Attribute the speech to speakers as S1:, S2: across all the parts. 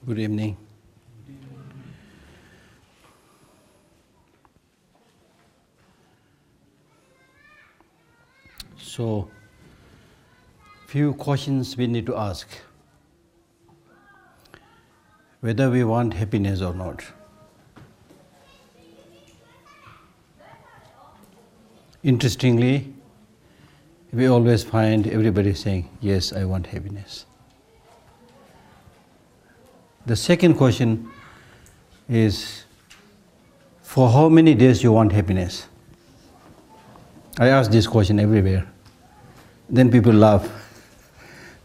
S1: Good evening. So, few questions we need to ask. Whether we want happiness or not. Interestingly, we always find everybody saying, yes, I want happiness. The second question is, for how many days you want happiness? I ask this question everywhere. Then people laugh.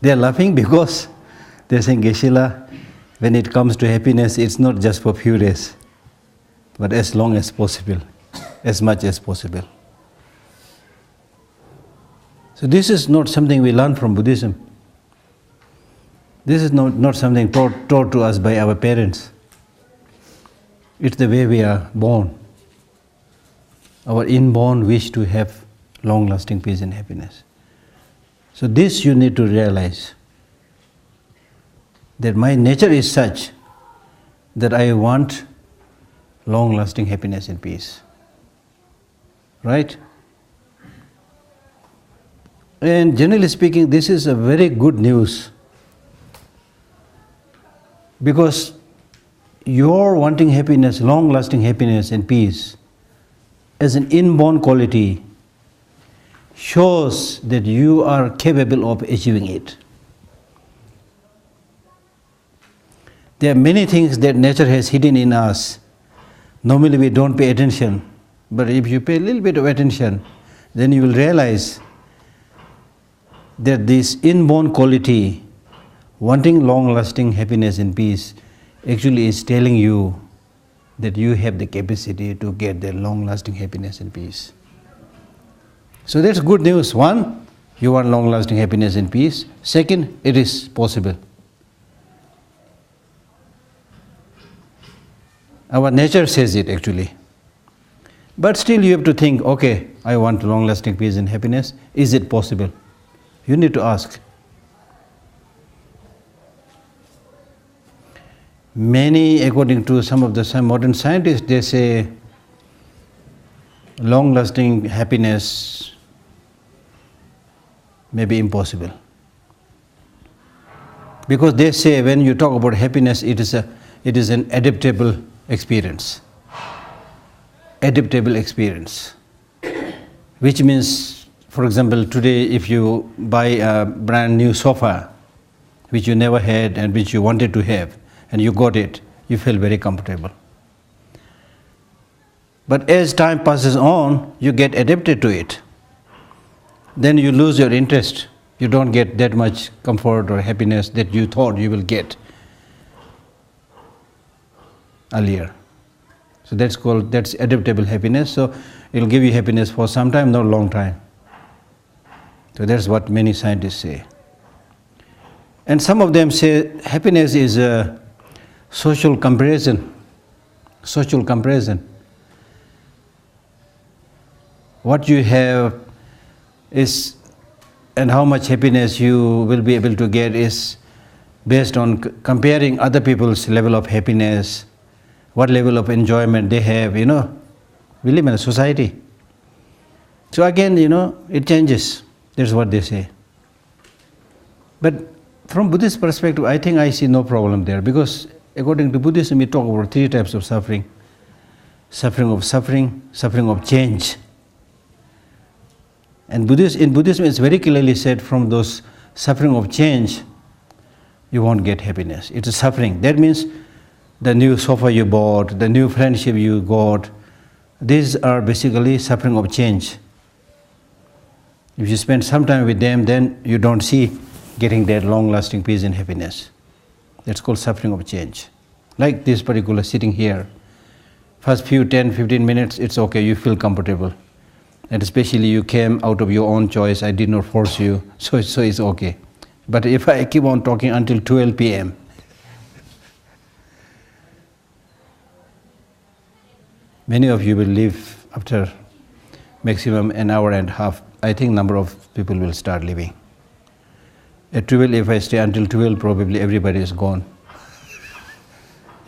S1: They are laughing because they are saying, Geshe Lhakdor, when it comes to happiness, it's not just for few days, but as long as possible, as much as possible. So this is not something we learn from Buddhism. This is not something taught to us by our parents. It's the way we are born. Our inborn wish to have long-lasting peace and happiness. So this you need to realize, that my nature is such that I want long-lasting happiness and peace. Right? And generally speaking, this is a very good news. Because your wanting happiness, long-lasting happiness and peace, as an inborn quality, shows that you are capable of achieving it. There are many things that nature has hidden in us. Normally we don't pay attention, but if you pay a little bit of attention, then you will realize that this inborn quality, wanting long-lasting happiness and peace, actually is telling you that you have the capacity to get that long-lasting happiness and peace. So that's good news. One, you want long-lasting happiness and peace. Second, it is possible. Our nature says it actually. But still you have to think, okay, I want long-lasting peace and happiness. Is it possible? You need to ask. Many, according to some of the modern scientists, they say long-lasting happiness may be impossible. Because they say when you talk about happiness, it is an adaptable experience. Adaptable experience. Which means, for example, today if you buy a brand new sofa, which you never had and which you wanted to have, and you got it, you feel very comfortable. But as time passes on, you get adapted to it. Then you lose your interest. You don't get that much comfort or happiness that you thought you will get earlier. So that's adaptable happiness. So it will give you happiness for some time, not a long time. So that's what many scientists say. And some of them say happiness is a social comparison. Social comparison. What you have is, and how much happiness you will be able to get is based on comparing other people's level of happiness, what level of enjoyment they have, We live in a society. So again, it changes. That's what they say. But from Buddhist perspective, I think I see no problem there, because according to Buddhism, we talk about three types of suffering. Suffering of change. And in Buddhism, it's very clearly said, from those suffering of change, you won't get happiness. It's a suffering. That means the new sofa you bought, the new friendship you got, these are basically suffering of change. If you spend some time with them, then you don't see getting that long-lasting peace and happiness. That's called suffering of change. Like this particular sitting here. First few 10-15 minutes, it's okay, you feel comfortable. And especially you came out of your own choice, I did not force you, so it's okay. But if I keep on talking until 12 p.m., many of you will leave after maximum an hour and a half. I think number of people will start leaving. At 12, if I stay until 12, probably everybody is gone.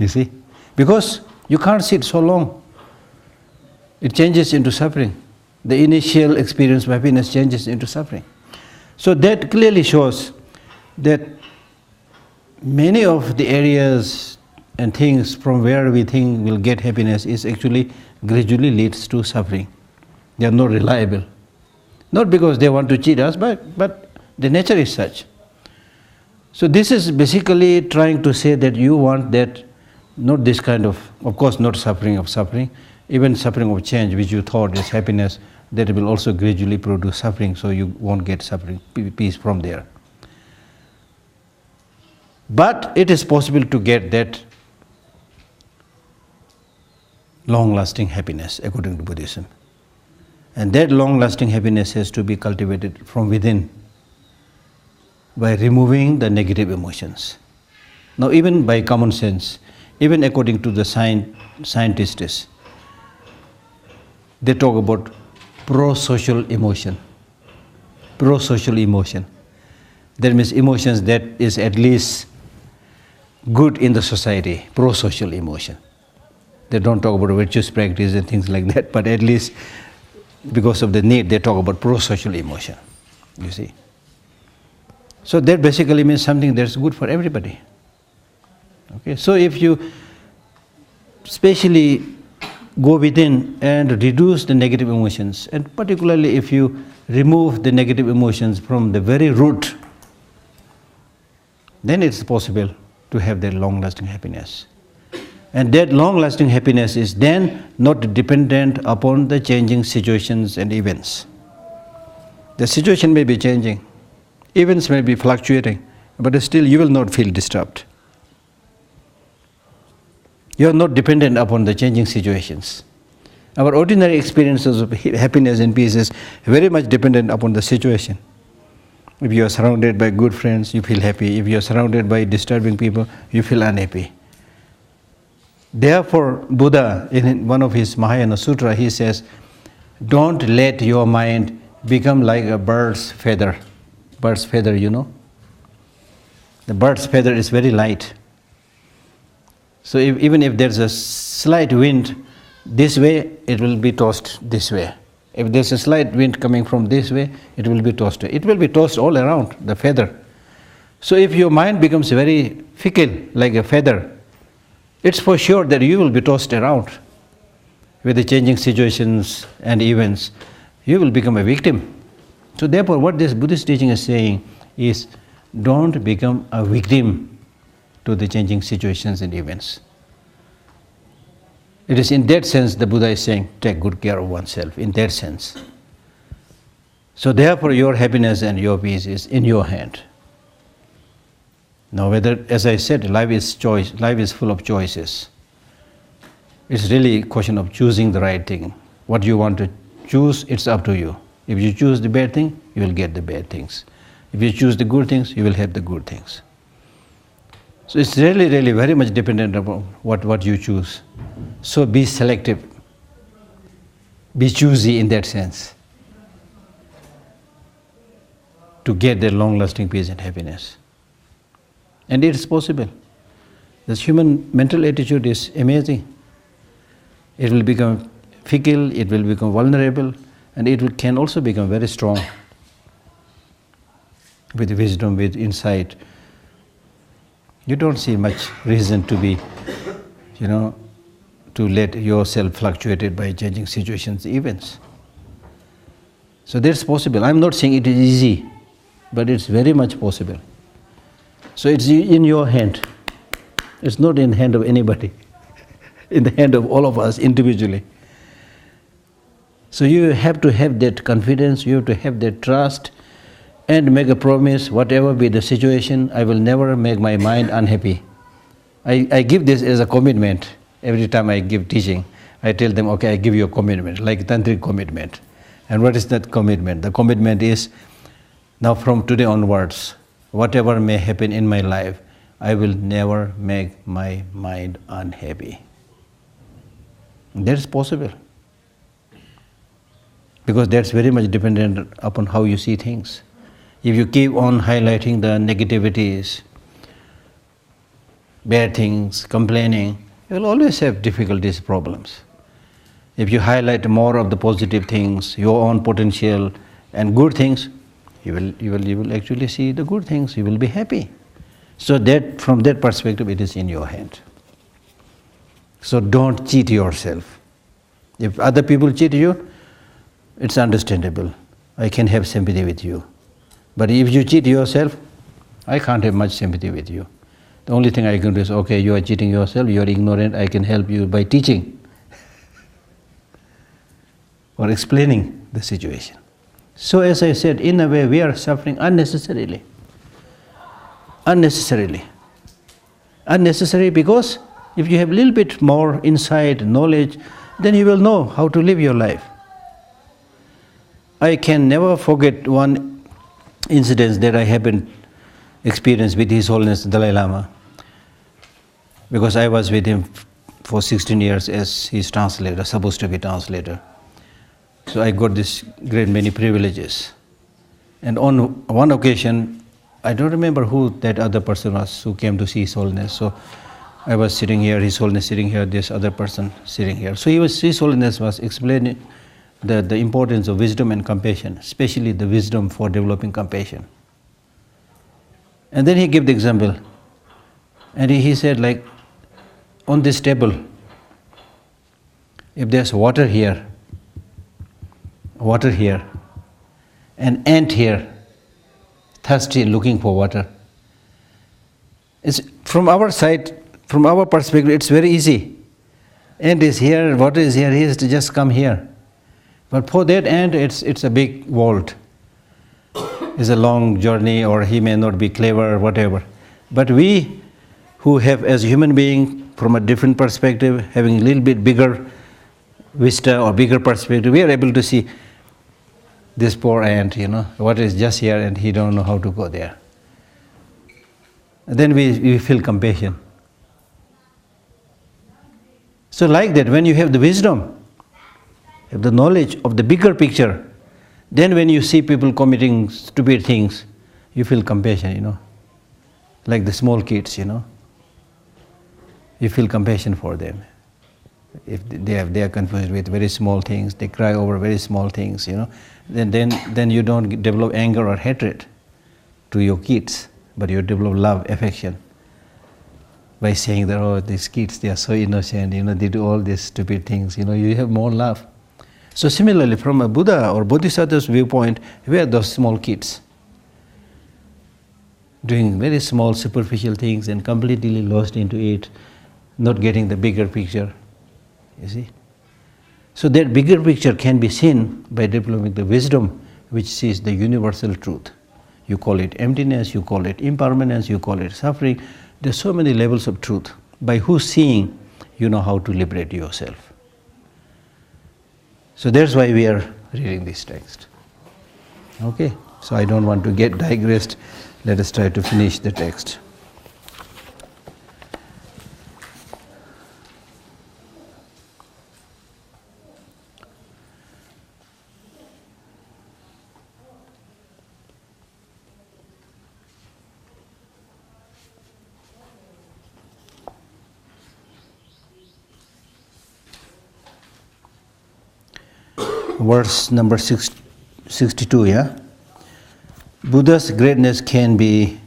S1: You see? Because you can't sit so long. It changes into suffering. The initial experience of happiness changes into suffering. So that clearly shows that many of the areas and things from where we think we'll get happiness is actually gradually leads to suffering. They are not reliable. Not because they want to cheat us, but the nature is such. So this is basically trying to say that you want that, not this kind of course not suffering of suffering, even suffering of change which you thought is happiness, that will also gradually produce suffering, so you won't get suffering, peace from there. But it is possible to get that long-lasting happiness according to Buddhism. And that long-lasting happiness has to be cultivated from within by removing the negative emotions. Now even by common sense, even according to the scientists, they talk about pro-social emotion. Pro-social emotion. That means emotions that is at least good in the society, pro-social emotion. They don't talk about virtuous practice and things like that, but at least because of the need, they talk about pro-social emotion, you see. So that basically means something that's good for everybody. Okay, so if you especially go within and reduce the negative emotions, and particularly if you remove the negative emotions from the very root, then it's possible to have that long-lasting happiness. And that long-lasting happiness is then not dependent upon the changing situations and events. The situation may be changing, events may be fluctuating, but still you will not feel disturbed. You are not dependent upon the changing situations. Our ordinary experiences of happiness and peace is very much dependent upon the situation. If you are surrounded by good friends, you feel happy. If you are surrounded by disturbing people, you feel unhappy. Therefore, Buddha, in one of his Mahayana Sutra, he says, don't let your mind become like a bird's feather. Bird's feather, you know? The bird's feather is very light. So even if there's a slight wind this way, it will be tossed this way. If there's a slight wind coming from this way, it will be tossed. It will be tossed all around, the feather. So if your mind becomes very fickle, like a feather, it's for sure that you will be tossed around with the changing situations and events. You will become a victim. So therefore, what this Buddhist teaching is saying is, don't become a victim to the changing situations and events. It is in that sense the Buddha is saying, take good care of oneself, in that sense. So therefore your happiness and your peace is in your hand. Now whether, as I said, life is choice, life is full of choices. It's really a question of choosing the right thing. What you want to choose, it's up to you. If you choose the bad thing, you will get the bad things. If you choose the good things, you will have the good things. So it's really, really very much dependent upon what you choose. So be selective. Be choosy in that sense to get the long-lasting peace and happiness. And it is possible. This human mental attitude is amazing. It will become fickle, it will become vulnerable, and it can also become very strong with wisdom, with insight. You don't see much reason to be, to let yourself fluctuated by changing situations, events. So that's possible. I'm not saying it is easy, but it's very much possible. So it's in your hand. It's not in the hand of anybody. In the hand of all of us individually. So you have to have that confidence, you have to have that trust, and make a promise, whatever be the situation, I will never make my mind unhappy. I give this as a commitment. Every time I give teaching, I tell them, okay, I give you a commitment, like tantric commitment. And what is that commitment? The commitment is, now from today onwards, whatever may happen in my life, I will never make my mind unhappy. That is possible. Because that's very much dependent upon how you see things. If you keep on highlighting the negativities, bad things, complaining, you will always have difficulties, problems. If you highlight more of the positive things, your own potential and good things, you will actually see the good things, you will be happy. So that from that perspective it is in your hand. So don't cheat yourself. If other people cheat you, it's understandable. I can have sympathy with you. But if you cheat yourself, I can't have much sympathy with you. The only thing I can do is, okay, you are cheating yourself, you are ignorant, I can help you by teaching or explaining the situation. So as I said, in a way we are suffering unnecessarily. Unnecessarily. Unnecessary because if you have a little bit more insight, knowledge, then you will know how to live your life. I can never forget one incident that I happened experienced with His Holiness Dalai Lama, because I was with him for 16 years as his translator, supposed to be translator. So I got this great many privileges. And on one occasion, I don't remember who that other person was who came to see His Holiness. So I was sitting here, His Holiness sitting here, this other person sitting here. So His Holiness was explaining the importance of wisdom and compassion, especially the wisdom for developing compassion. And then he gave the example. And he said, like, on this table, if there's water here, an ant here, thirsty, looking for water. It's, from our side, from our perspective, it's very easy. Ant is here, water is here, he has to just come here. But for that ant, it's a big world. It's a long journey, or he may not be clever, whatever. But we who have, as human beings, from a different perspective, having a little bit bigger vista or bigger perspective, we are able to see this poor ant, water is just here and he don't know how to go there. And then we feel compassion. So like that, when you have the wisdom, have the knowledge of the bigger picture, then when you see people committing stupid things, you feel compassion, like the small kids, you feel compassion for them. If they are confused with very small things, they cry over very small things, then you don't develop anger or hatred to your kids, but you develop love, affection, by saying that, oh, these kids, they are so innocent, they do all these stupid things, you have more love. So similarly, from a Buddha or Bodhisattva's viewpoint, we are those small kids, doing very small superficial things and completely lost into it, not getting the bigger picture, you see. So that bigger picture can be seen by developing the wisdom which sees the universal truth. You call it emptiness, you call it impermanence, you call it suffering. There are so many levels of truth. By whose seeing, you know how to liberate yourself. So that's why we are reading this text. Okay, so I don't want to get digressed. Let us try to finish the text. Verse number 62, yeah? Buddha's greatness can be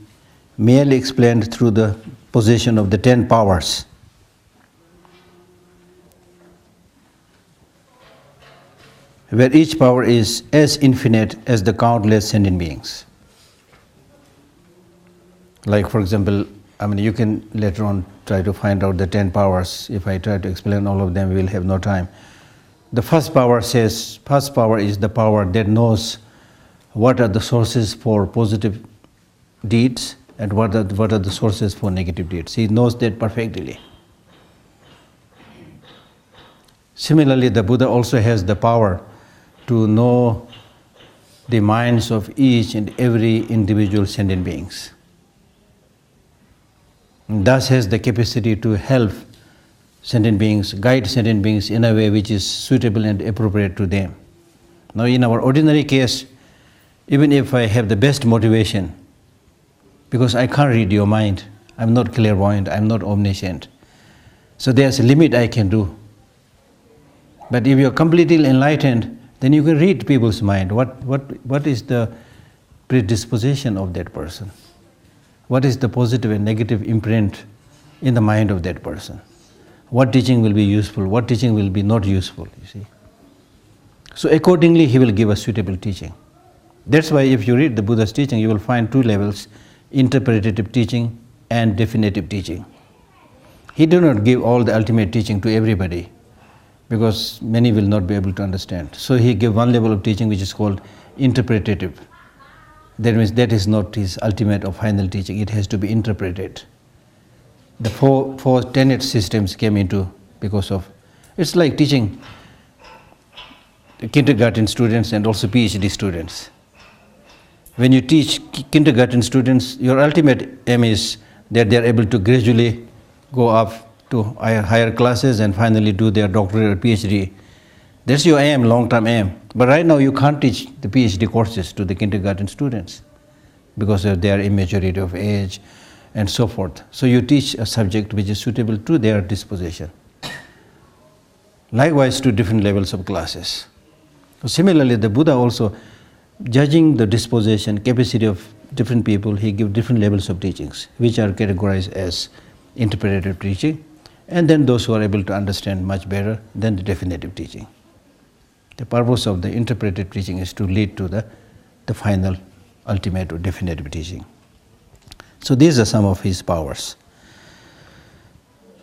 S1: merely explained through the possession of the 10 powers. Where each power is as infinite as the countless sentient beings. Like, for example, you can later on try to find out the 10 powers. If I try to explain all of them, we will have no time. The first power is the power that knows what are the sources for positive deeds and what are the sources for negative deeds. He knows that perfectly. Similarly, the Buddha also has the power to know the minds of each and every individual sentient beings. And thus has the capacity to help sentient beings, guide sentient beings in a way which is suitable and appropriate to them. Now in our ordinary case, even if I have the best motivation, because I can't read your mind, I'm not clairvoyant, I'm not omniscient. So there's a limit I can do. But if you're completely enlightened, then you can read people's mind. What is the predisposition of that person? What is the positive and negative imprint in the mind of that person? What teaching will be useful, what teaching will be not useful, you see. So accordingly, he will give a suitable teaching. That's why if you read the Buddha's teaching, you will find two levels, interpretative teaching and definitive teaching. He did not give all the ultimate teaching to everybody, because many will not be able to understand. So he gave one level of teaching which is called interpretative. That means that is not his ultimate or final teaching, it has to be interpreted. The four tenet systems came into because of, it's like teaching kindergarten students and also PhD students. When you teach kindergarten students, your ultimate aim is that they are able to gradually go up to higher classes and finally do their doctorate or PhD. That's your aim, long-term aim. But right now you can't teach the PhD courses to the kindergarten students because of their immaturity of age and so forth. So you teach a subject which is suitable to their disposition. Likewise to different levels of classes. So similarly, the Buddha also, judging the disposition, capacity of different people, he gives different levels of teachings, which are categorized as interpretative teaching, and then those who are able to understand much better than the definitive teaching. The purpose of the interpretative teaching is to lead to the final, ultimate or definitive teaching. So these are some of his powers.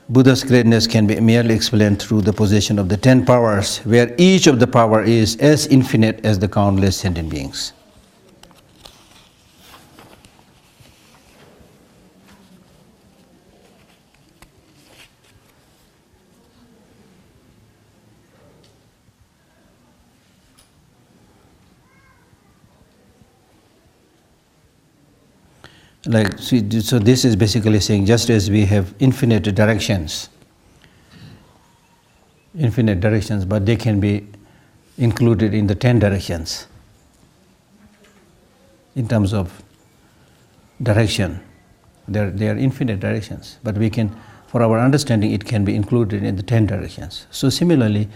S1: Buddha's greatness can be merely explained through the possession of the 10 powers, where each of the power is as infinite as the countless sentient beings. So this is basically saying, just as we have infinite directions, but they can be included in the 10 directions. In terms of direction, there are infinite directions, but we can, for our understanding, it can be included in the 10 directions. So similarly,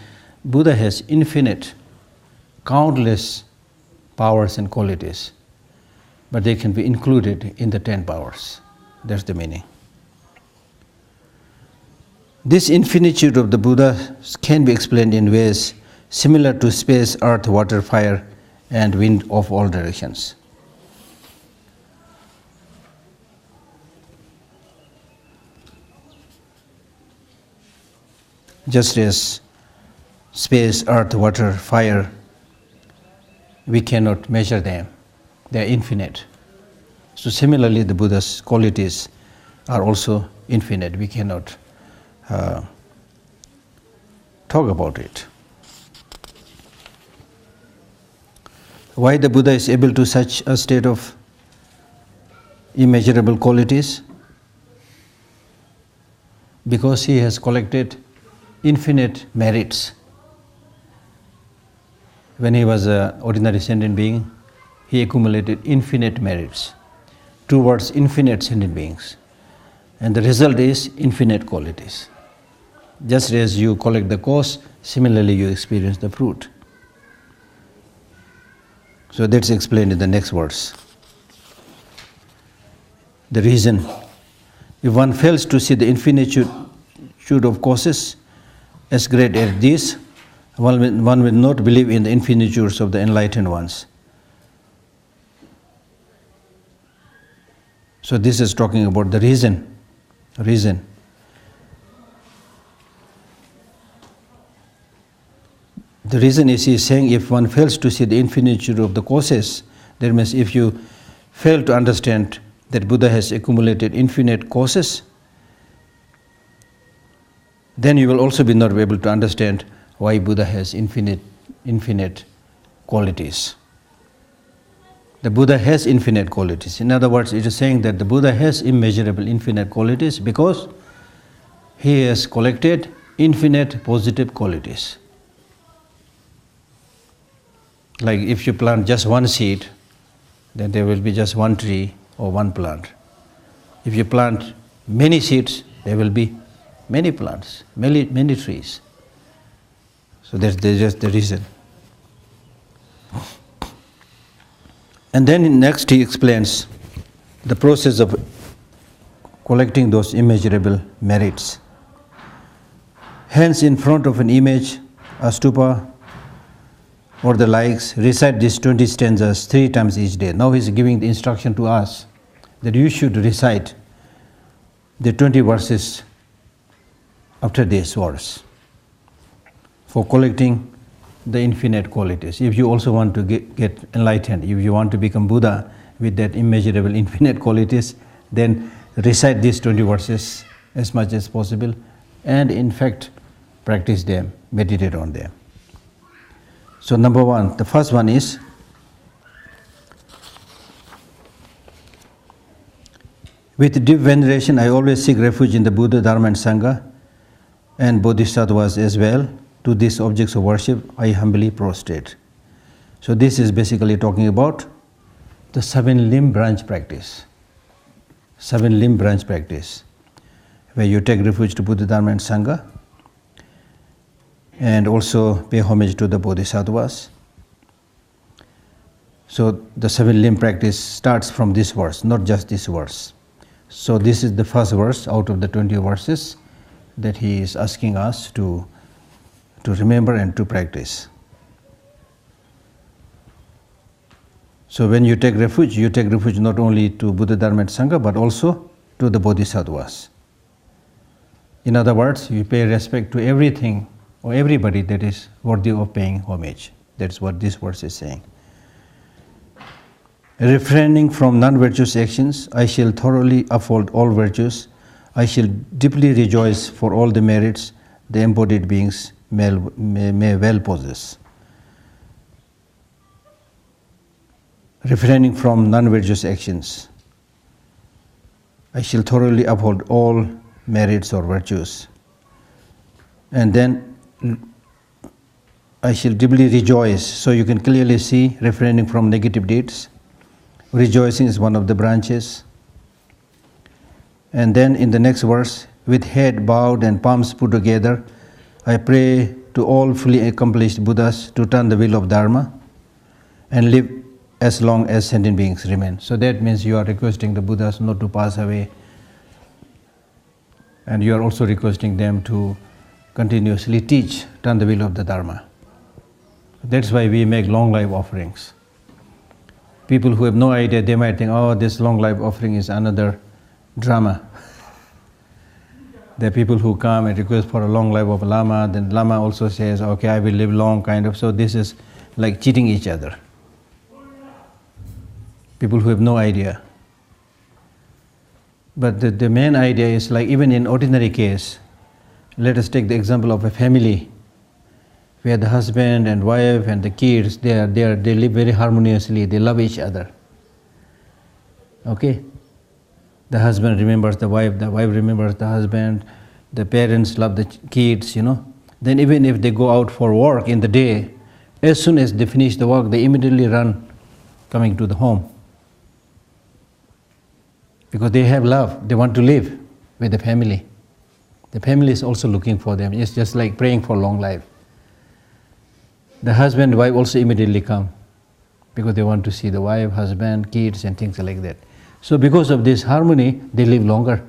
S1: Buddha has infinite, countless powers and qualities, but they can be included in the 10 powers. That's the meaning. This infinitude of the Buddha can be explained in ways similar to space, earth, water, fire, and wind of all directions. Just as space, earth, water, fire, we cannot measure them. They are infinite. So similarly, the Buddha's qualities are also infinite. We cannot talk about it. Why the Buddha is able to such a state of immeasurable qualities? Because he has collected infinite merits. When he was an ordinary sentient being, he accumulated infinite merits towards infinite sentient beings. And the result is infinite qualities. Just as you collect the cause, similarly you experience the fruit. So that's explained in the next verse. The reason, if one fails to see the infinitude of causes as great as this, one will not believe in the infinitudes of the enlightened ones. So this is talking about the reason. The reason is, he is saying, if one fails to see the infinitude of the causes, that means if you fail to understand that Buddha has accumulated infinite causes, then you will also be not able to understand why Buddha has infinite qualities. The Buddha has infinite qualities. In other words, it is saying that the Buddha has immeasurable infinite qualities because he has collected infinite positive qualities. Like if you plant just one seed, then there will be just one tree or one plant. If you plant many seeds, there will be many plants, many trees. So that's just the reason. And then next he explains the process of collecting those immeasurable merits. Hence, in front of an image, a stupa, or the likes, recite these 20 stanzas 3 times each day. Now he's giving the instruction to us that you should recite the 20 verses after this verse for collecting the infinite qualities. If you also want to get enlightened, if you want to become Buddha with that immeasurable infinite qualities, then recite these 20 verses as much as possible and in fact practice them, meditate on them. So number one, the first one is with deep veneration I always seek refuge in the Buddha, Dharma and Sangha and Bodhisattvas as well. To these objects of worship I humbly prostrate. So this is basically talking about the 7-limb branch practice. 7-limb branch practice, where you take refuge to Buddha, Dharma and Sangha and also pay homage to the Bodhisattvas. So the 7-limb practice starts from this verse, not just this verse. So this is the first verse out of the 20 verses that he is asking us to remember and to practice. So when you take refuge not only to Buddha, Dharma and Sangha, but also to the Bodhisattvas. In other words, you pay respect to everything or everybody that is worthy of paying homage. That's what this verse is saying. Refraining from non-virtuous actions, I shall thoroughly uphold all virtues. I shall deeply rejoice for all the merits the embodied beings may well possess. Refraining from non-virtuous actions, I shall thoroughly uphold all merits or virtues. And then I shall deeply rejoice. So you can clearly see refraining from negative deeds. Rejoicing is one of the branches. And then in the next verse, with head bowed and palms put together, I pray to all fully accomplished Buddhas to turn the wheel of Dharma and live as long as sentient beings remain. So that means you are requesting the Buddhas not to pass away, and you are also requesting them to continuously teach, turn the wheel of the Dharma. That's why we make long life offerings. People who have no idea, they might think, oh, this long life offering is another drama. There are people who come and request for a long life of a Lama, then Lama also says, okay, I will live long, kind of. So this is like cheating each other. People who have no idea. But the main idea is like even in ordinary case, let us take the example of a family where the husband and wife and the kids, they live very harmoniously, they love each other. Okay? The husband remembers the wife remembers the husband, the parents love the kids, Then even if they go out for work in the day, as soon as they finish the work, they immediately run coming to the home. Because they have love, they want to live with the family. The family is also looking for them. It's just like praying for long life. The husband and wife also immediately come because they want to see the wife, husband, kids and things like that. So because of this harmony, they live longer.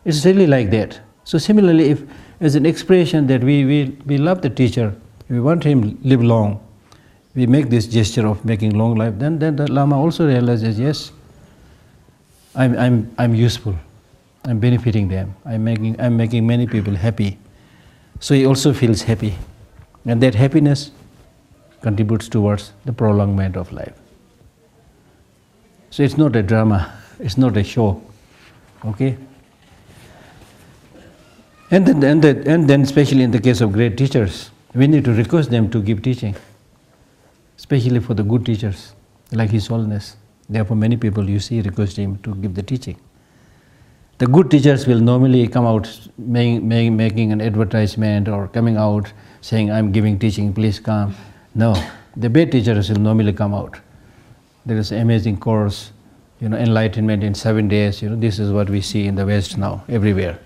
S1: It's really like that. So similarly, if as an expression that we love the teacher, we want him live long, we make this gesture of making long life, then the Lama also realizes, yes, I'm useful, I'm benefiting them, I'm making many people happy. So he also feels happy. And that happiness contributes towards the prolongment of life. So it's not a drama, it's not a show, okay? And then especially in the case of great teachers, we need to request them to give teaching, especially for the good teachers, like His Holiness. Therefore many people you see request him to give the teaching. The good teachers will normally come out making an advertisement or coming out saying, I'm giving teaching, please come. No, the bad teachers will normally come out. There is an amazing course, enlightenment in 7 days. This is what we see in the West now, everywhere.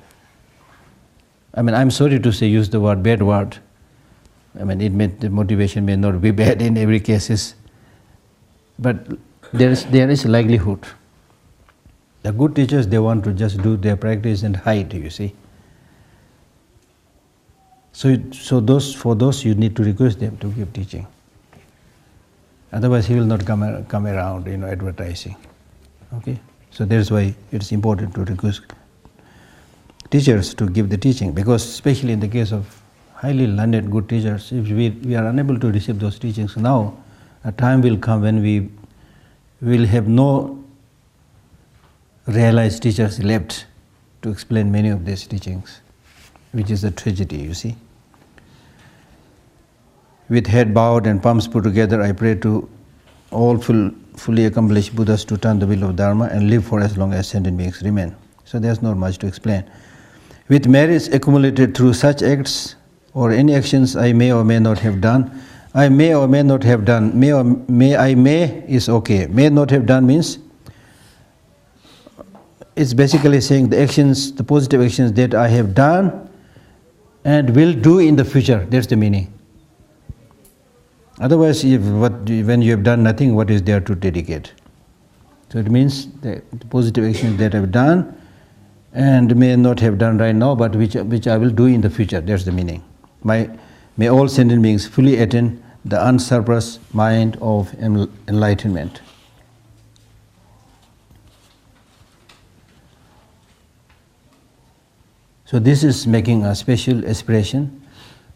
S1: I mean, I'm sorry to say, use the bad word. I mean, the motivation may not be bad in every cases, but there is a likelihood. The good teachers, they want to just do their practice and hide, you see. So for those you need to request them to give teaching. Otherwise, he will not come around, advertising. Okay, so that's why it's important to request teachers to give the teaching, because especially in the case of highly learned good teachers, if we are unable to receive those teachings now, a time will come when we will have no realized teachers left to explain many of these teachings, which is a tragedy, you see. With head bowed and palms put together, I pray to all fully accomplished Buddhas to turn the wheel of Dharma and live for as long as sentient beings remain. So there's not much to explain. With merits accumulated through such acts or any actions I may or may not have done, I may or may not have done, may is okay. May not have done means it's basically saying the actions, the positive actions that I have done and will do in the future. That's the meaning. Otherwise, when you have done nothing, what is there to dedicate? So it means the positive actions that I have done and may not have done right now, but which I will do in the future. That's the meaning. May all sentient beings fully attain the unsurpassed mind of enlightenment. So this is making a special aspiration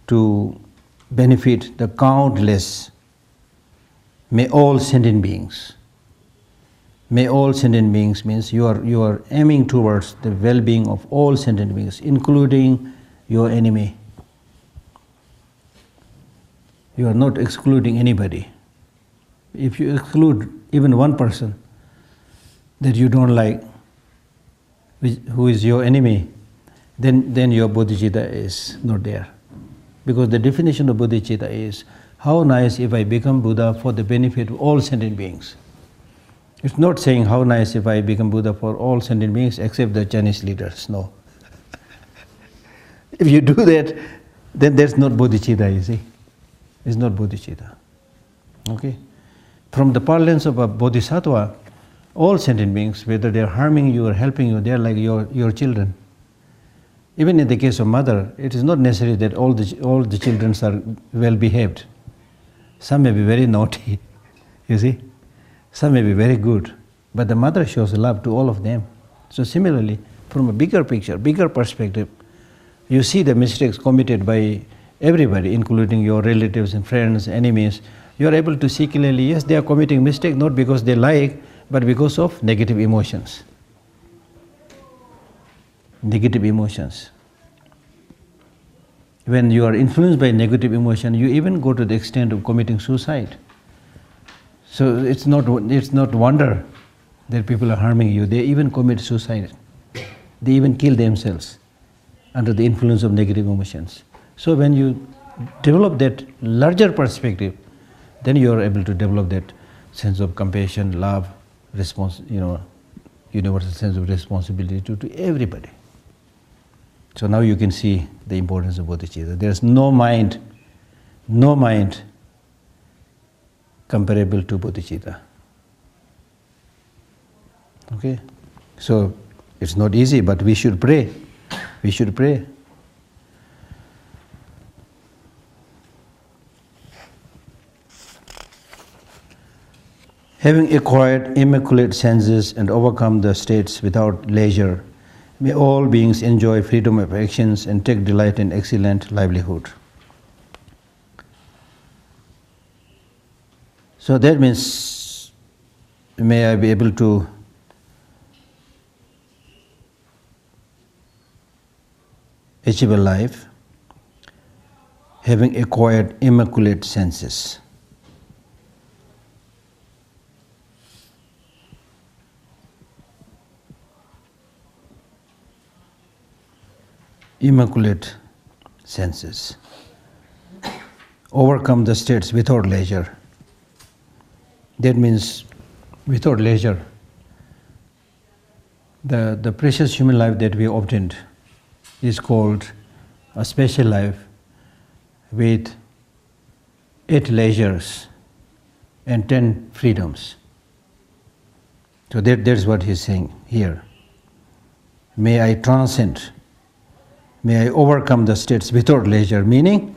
S1: to benefit the countless. May all sentient beings. May all sentient beings means you are aiming towards the well-being of all sentient beings, including your enemy. You are not excluding anybody. If you exclude even one person that you don't like, who is your enemy, then your bodhicitta is not there. Because the definition of bodhicitta is, how nice if I become Buddha for the benefit of all sentient beings. It's not saying how nice if I become Buddha for all sentient beings except the Chinese leaders. No. If you do that, then there's not bodhicitta, you see. It's not bodhicitta. Okay? From the parlance of a bodhisattva, all sentient beings, whether they're harming you or helping you, they're like your children. Even in the case of mother, it is not necessary that all the children are well behaved. Some may be very naughty, you see. Some may be very good, but the mother shows love to all of them. So similarly, from a bigger picture, bigger perspective, you see the mistakes committed by everybody, including your relatives and friends, enemies. You are able to see clearly, yes, they are committing mistakes not because they like, but because of negative emotions. Negative emotions. When you are influenced by negative emotion, you even go to the extent of committing suicide. So it's not wonder that people are harming you. They even commit suicide. They even kill themselves under the influence of negative emotions. So when you develop that larger perspective, then you are able to develop that sense of compassion, love, universal sense of responsibility to everybody. So now you can see the importance of bodhicitta. There is no mind comparable to bodhicitta. Okay? So it's not easy, but we should pray. We should pray. Having acquired immaculate senses and overcome the states without leisure, may all beings enjoy freedom of actions and take delight in excellent livelihood. So that means, may I be able to achieve a life having acquired immaculate senses. Immaculate senses. Overcome the states without leisure. That means without leisure. The precious human life that we obtained is called a special life with 8 leisures and 10 freedoms. So that's what he's saying here. May I transcend, may I overcome the states without leisure, meaning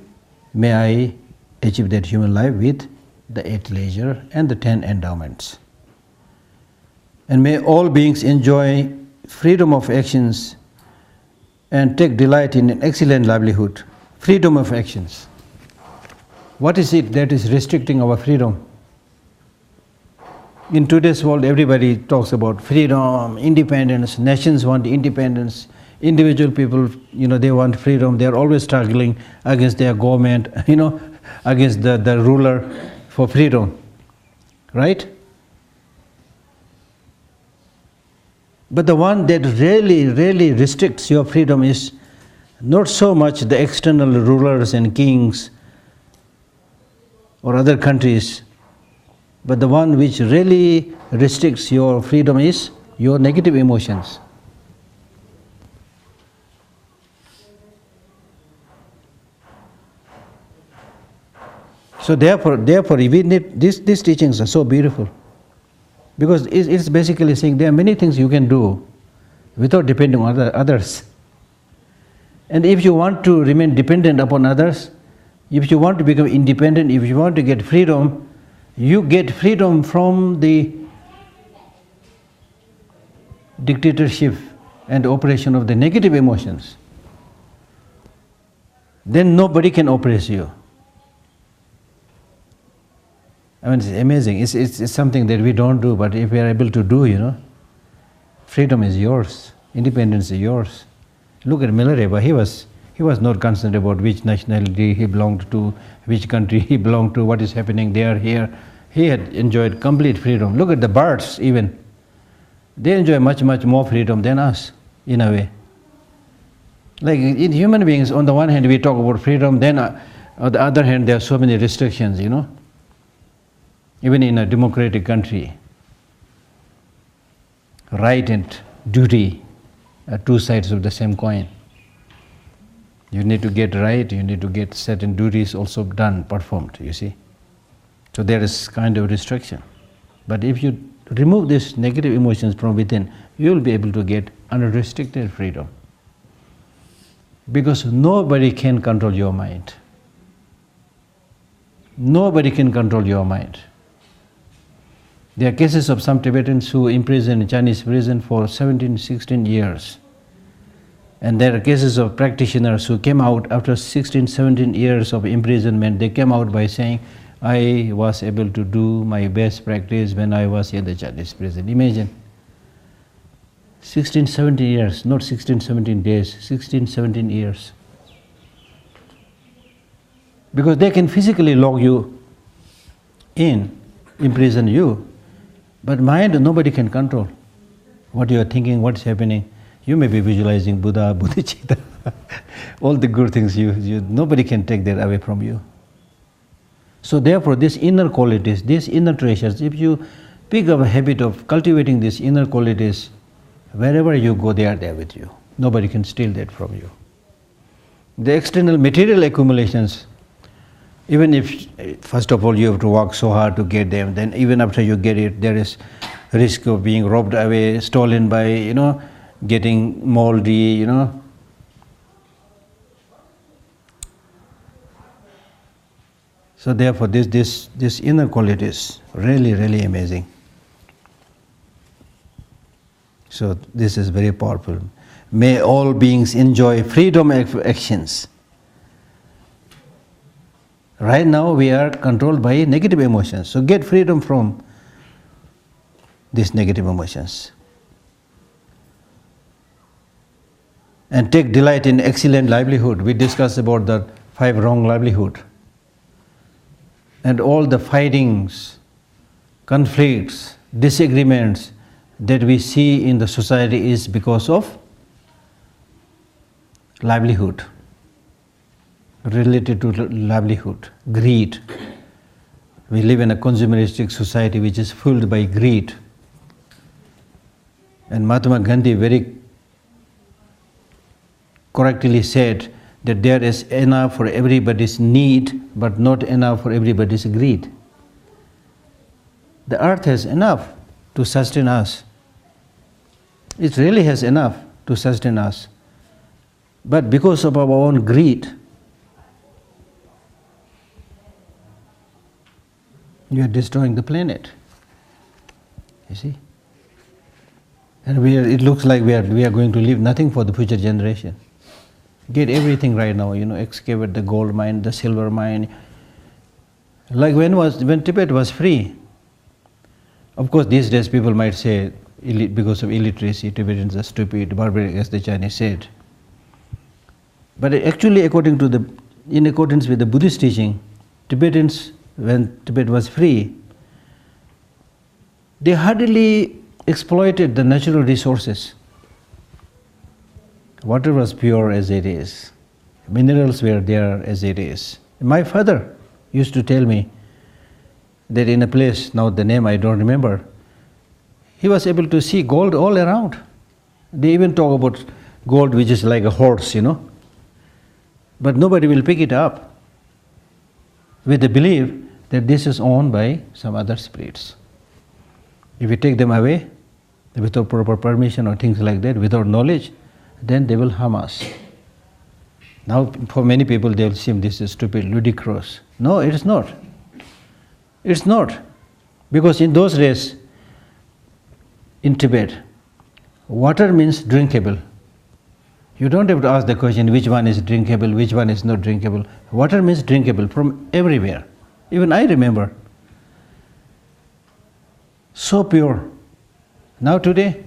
S1: may I achieve that human life with the 8 leisure and the 10 endowments. And may all beings enjoy freedom of actions and take delight in an excellent livelihood. Freedom of actions. What is it that is restricting our freedom? In today's world, everybody talks about freedom, independence. Nations want independence. Individual people, they want freedom. They are always struggling against their government, against the ruler for freedom. Right? But the one that really restricts your freedom is not so much the external rulers and kings or other countries, but the one which really restricts your freedom is your negative emotions. So therefore we need these teachings are so beautiful. Because it's basically saying there are many things you can do without depending on others. And if you want to remain dependent upon others, if you want to become independent, if you want to get freedom, you get freedom from the dictatorship and operation of the negative emotions. Then nobody can oppress you. I mean, it's amazing. It's something that we don't do, but if we are able to do, freedom is yours, independence is yours. Look at Milarepa. He was not concerned about which nationality he belonged to, which country he belonged to, what is happening there, here. He had enjoyed complete freedom. Look at the birds even. They enjoy much more freedom than us, in a way. Like in human beings, on the one hand we talk about freedom, then on the other hand there are so many restrictions, Even in a democratic country, right and duty are 2 sides of the same coin. You need to get right, you need to get certain duties also done, performed, you see. So there is kind of restriction. But if you remove these negative emotions from within, you will be able to get unrestricted freedom. Because nobody can control your mind. Nobody can control your mind. There are cases of some Tibetans who imprisoned in Chinese prison for 17, 16 years. And there are cases of practitioners who came out after 16, 17 years of imprisonment. They came out by saying, I was able to do my best practice when I was in the Chinese prison. Imagine. 16, 17 years, not 16, 17 days, 16, 17 years. Because they can physically lock you in, imprison you. But mind, nobody can control what you are thinking, what's happening. You may be visualizing Buddha, Bodhicitta, all the good things. Nobody can take that away from you. So therefore, these inner qualities, these inner treasures, if you pick up a habit of cultivating these inner qualities, wherever you go, they are there with you. Nobody can steal that from you. The external material accumulations, even if, first of all, you have to work so hard to get them, then even after you get it, there is risk of being robbed away, stolen by, getting moldy, So therefore, this inner quality is really amazing. So this is very powerful. May all beings enjoy freedom of actions. Right now we are controlled by negative emotions. So get freedom from these negative emotions. And take delight in excellent livelihood. We discussed about the 5 wrong livelihood. And all the fightings, conflicts, disagreements that we see in the society is because of livelihood, related to livelihood, greed. We live in a consumeristic society which is filled by greed. And Mahatma Gandhi very correctly said that there is enough for everybody's need, but not enough for everybody's greed. The earth has enough to sustain us. It really has enough to sustain us. But because of our own greed, we are destroying the planet. You see? And it looks like we are going to leave nothing for the future generation. Get everything right now, excavate the gold mine, the silver mine. Like when Tibet was free. Of course, these days people might say, because of illiteracy, Tibetans are stupid, barbaric, as the Chinese said. But actually, in accordance with the Buddhist teaching, Tibetans, when Tibet was free, they hardly exploited the natural resources. Water was pure as it is. Minerals were there as it is. My father used to tell me that in a place, now the name I don't remember, he was able to see gold all around. They even talk about gold which is like a horse, But nobody will pick it up with the belief that this is owned by some other spirits. If we take them away without proper permission or things like that, without knowledge, then they will harm us. Now, for many people, they will seem this is stupid, ludicrous. No, it is not. It's not. Because in those days, in Tibet, water means drinkable. You don't have to ask the question which one is drinkable, which one is not drinkable. Water means drinkable from everywhere. Even I remember. So pure. Now today,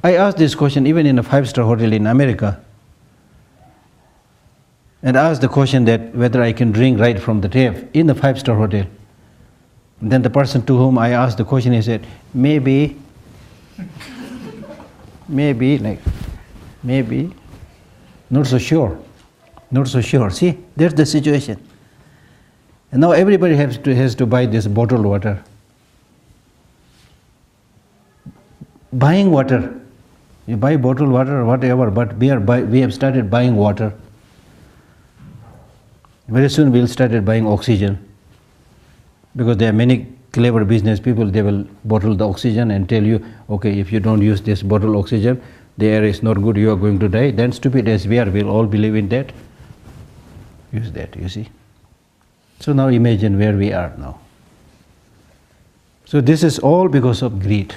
S1: I asked this question even in a 5-star hotel in America, and asked the question that whether I can drink right from the tap in the 5-star hotel. Then the person to whom I asked the question, he said, maybe, not so sure. See, that's the situation. And now everybody has to buy this bottled water. Buying water. You buy bottled water or whatever, but we have started buying water. Very soon we'll start buying oxygen. Because there are many clever business people, they will bottle the oxygen and tell you, okay, if you don't use this bottled oxygen, the air is not good, you are going to die. Then stupid as we are, we'll all believe in that. Use that, you see. So now imagine where we are now. So this is all because of greed.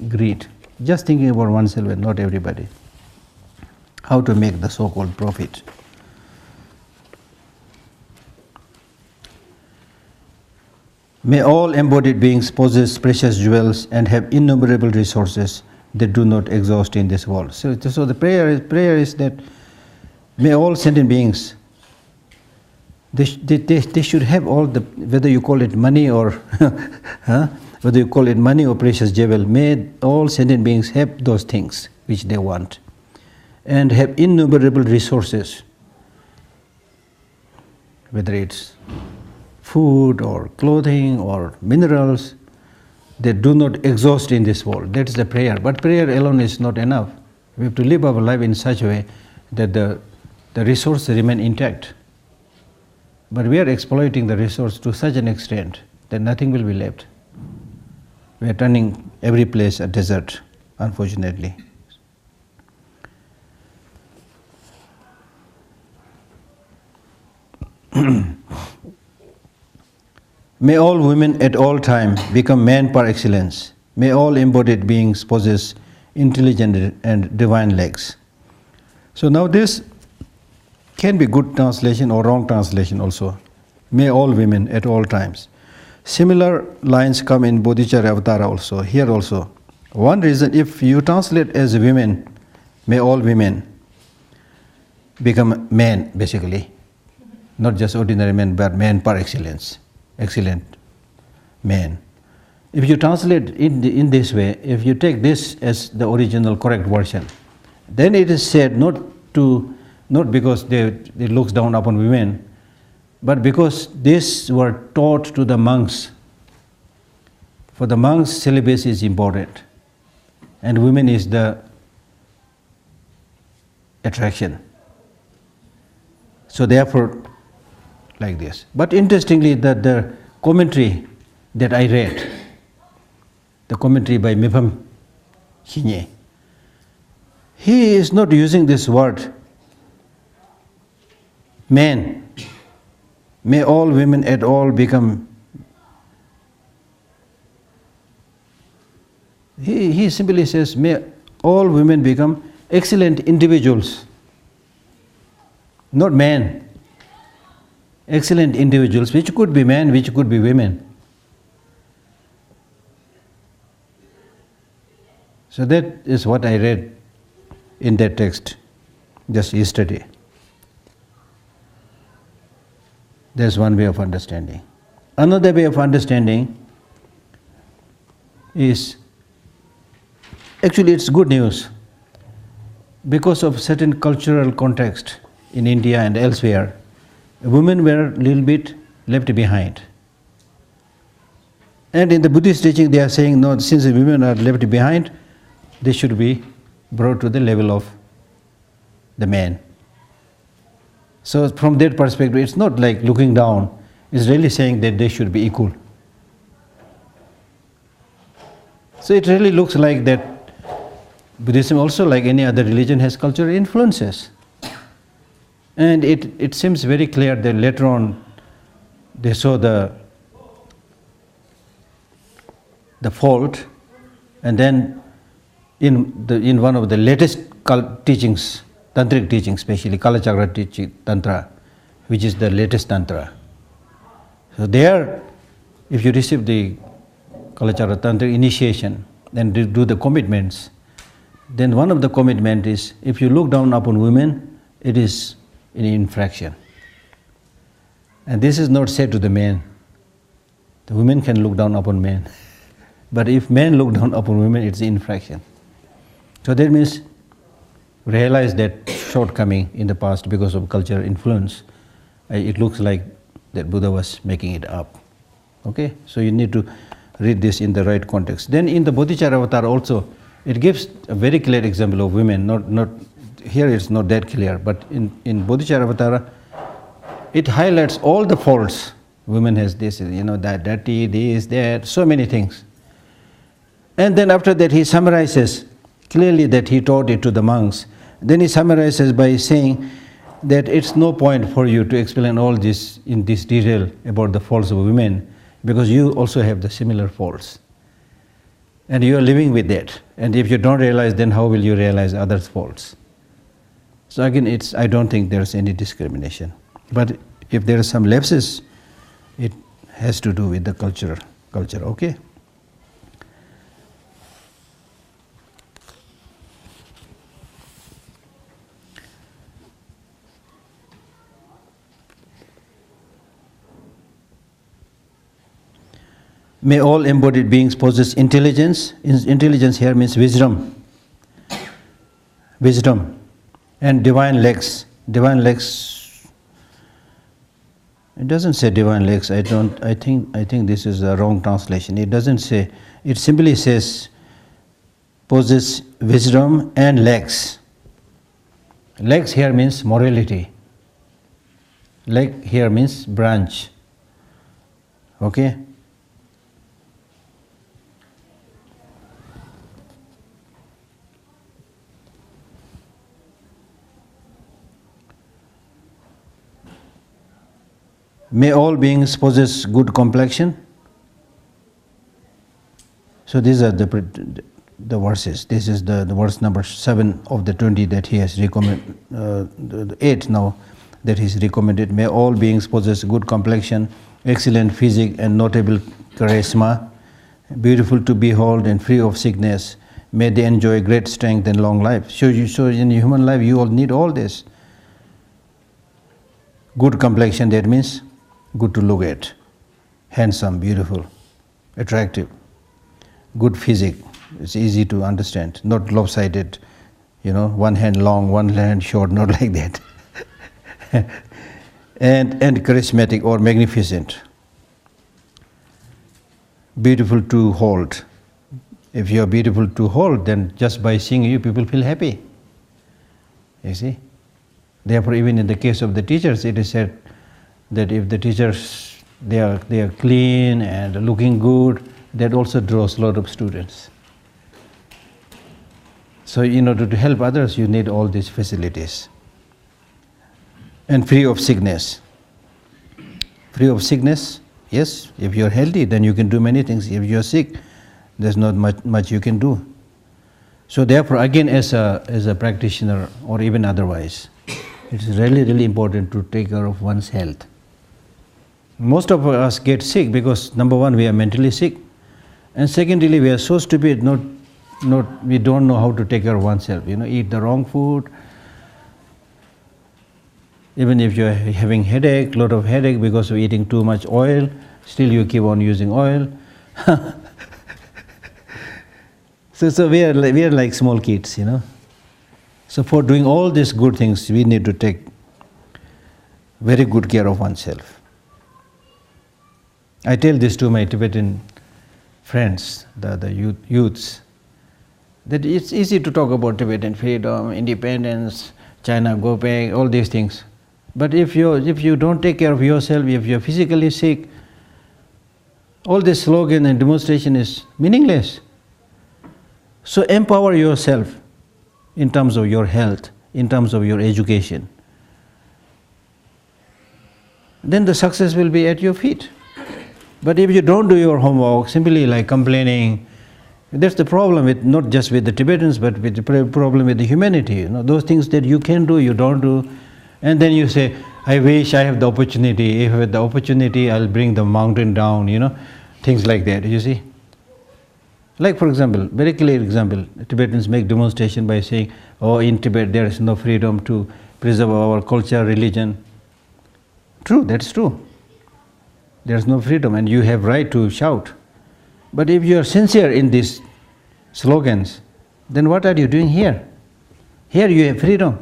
S1: Greed. Just thinking about oneself and not everybody. How to make the so-called profit. May all embodied beings possess precious jewels and have innumerable resources that do not exhaust in this world. So the prayer is that may all sentient beings, they should have all the, whether you call it money or whether you call it money or precious jewel, may all sentient beings have those things which they want and have innumerable resources, whether it's food or clothing or minerals, they do not exhaust in this world. That is the prayer. But prayer alone is not enough. We have to live our life in such a way that the resources remain intact. But we are exploiting the resource to such an extent that nothing will be left. We are turning every place a desert, unfortunately. May all women at all time become men par excellence. May all embodied beings possess intelligent and divine legs. So now this can be good translation or wrong translation also. May all women at all times. Similar lines come in Bodhicharya Avatara also, here also. One reason, if you translate as women, may all women become men, basically. Not just ordinary men, but men par excellence. Excellent man. If you translate in this way, if you take this as the original correct version, then it is said not because they looks down upon women, but because these were taught to the monks For the monks, celibacy is important, and women is the attraction. So therefore, like this. But interestingly, the commentary that I read, the commentary by Mipham Hinye, he is not using this word, men. May all women at all become. He simply says, may all women become excellent individuals, not men. Excellent individuals, which could be men, which could be women. So that is what I read in that text just yesterday. There's one way of understanding. Another way of understanding is, actually it's good news. Because of certain cultural context in India and elsewhere, women were a little bit left behind. And in the Buddhist teaching they are saying, no, since the women are left behind, they should be brought to the level of the men. So from that perspective, it's not like looking down, it's really saying that they should be equal. So it really looks like that Buddhism also, like any other religion, has cultural influences. And it seems very clear that later on they saw the fault, and then in one of the latest teachings, tantric teachings, especially Kalachakra teaching tantra, which is the latest tantra. So there, if you receive the Kalachakra tantric initiation and do the commitments, then one of the commitment is, if you look down upon women, it is an infraction. And this is not said to the men. The women can look down upon men. But if men look down upon women, it's an infraction. So that means realize that shortcoming in the past because of cultural influence. It looks like that Buddha was making it up. Okay? So you need to read this in the right context. Then in the Bodhicharavatar also, it gives a very clear example of women. Not here it's not that clear, but in Bodhicharavatar, it highlights all the faults. Women has this, that dirty, this, that, so many things. And then after that he summarizes clearly that he taught it to the monks. Then he summarizes by saying that it's no point for you to explain all this in this detail about the faults of women, because you also have the similar faults. And you are living with that. And if you don't realize, then how will you realize others' faults? So again, I don't think there's any discrimination. But if there are some lapses, it has to do with the culture, okay? May all embodied beings possess intelligence. Intelligence here means wisdom. Wisdom. And divine legs. Divine legs. It doesn't say divine legs. I think this is a wrong translation. It doesn't say. It simply says possess wisdom and legs. Legs here means morality. Leg here means branch. Okay? May all beings possess good complexion. So these are the verses. This is the verse number 7 of the 20 that he has recommended, the 8 now that he has recommended. May all beings possess good complexion, excellent physique and notable charisma, beautiful to behold and free of sickness. May they enjoy great strength and long life. So in human life you all need all this. Good complexion, that means good to look at, handsome, beautiful, attractive, good physique, it's easy to understand, not lopsided, one hand long, one hand short, not like that. and charismatic or magnificent. beautiful to hold. If you are beautiful to hold, then just by seeing you, people feel happy. You see? Therefore, even in the case of the teachers, it is said that if the teachers, they are clean and looking good, that also draws a lot of students. So in order to help others, you need all these facilities. And free of sickness. Free of sickness, yes, if you are healthy, then you can do many things. If you are sick, there's not much you can do. So therefore, again, as a practitioner or even otherwise, it's really, really important to take care of one's health. Most of us get sick because, number one, we are mentally sick, and secondly, we are so stupid, we don't know how to take care of oneself. Eat the wrong food. Even if you're having headache, lot of headache because of eating too much oil, still you keep on using oil. So we are like small kids, So for doing all these good things, we need to take very good care of oneself. I tell this to my Tibetan friends, the youths, that it's easy to talk about Tibetan freedom, independence, China go back, all these things. But if you don't take care of yourself, if you're physically sick, all this slogan and demonstration is meaningless. So empower yourself in terms of your health, in terms of your education. Then the success will be at your feet. But if you don't do your homework, simply like complaining, that's the problem with not just with the Tibetans, but with the problem with the humanity. Those things that you can do, you don't do. And then you say, I wish I have the opportunity. If I have the opportunity, I'll bring the mountain down, things like that, you see. Like for example, very clear example, Tibetans make demonstration by saying, oh, in Tibet there is no freedom to preserve our culture, religion. True, that's true. There's no freedom and you have right to shout. But if you are sincere in these slogans, then what are you doing here? Here you have freedom.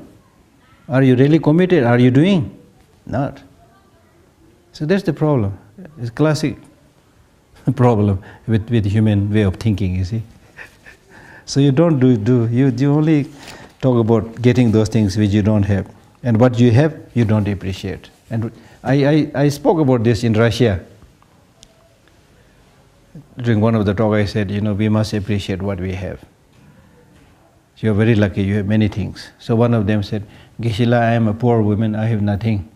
S1: Are you really committed? Are you doing? Not. So that's the problem. It's classic problem with human way of thinking, you see. So you don't you only talk about getting those things which you don't have. And what you have, you don't appreciate. And I spoke about this in Russia. During one of the talk I said, we must appreciate what we have. You're very lucky, you have many things. So one of them said, Geshe, I am a poor woman, I have nothing.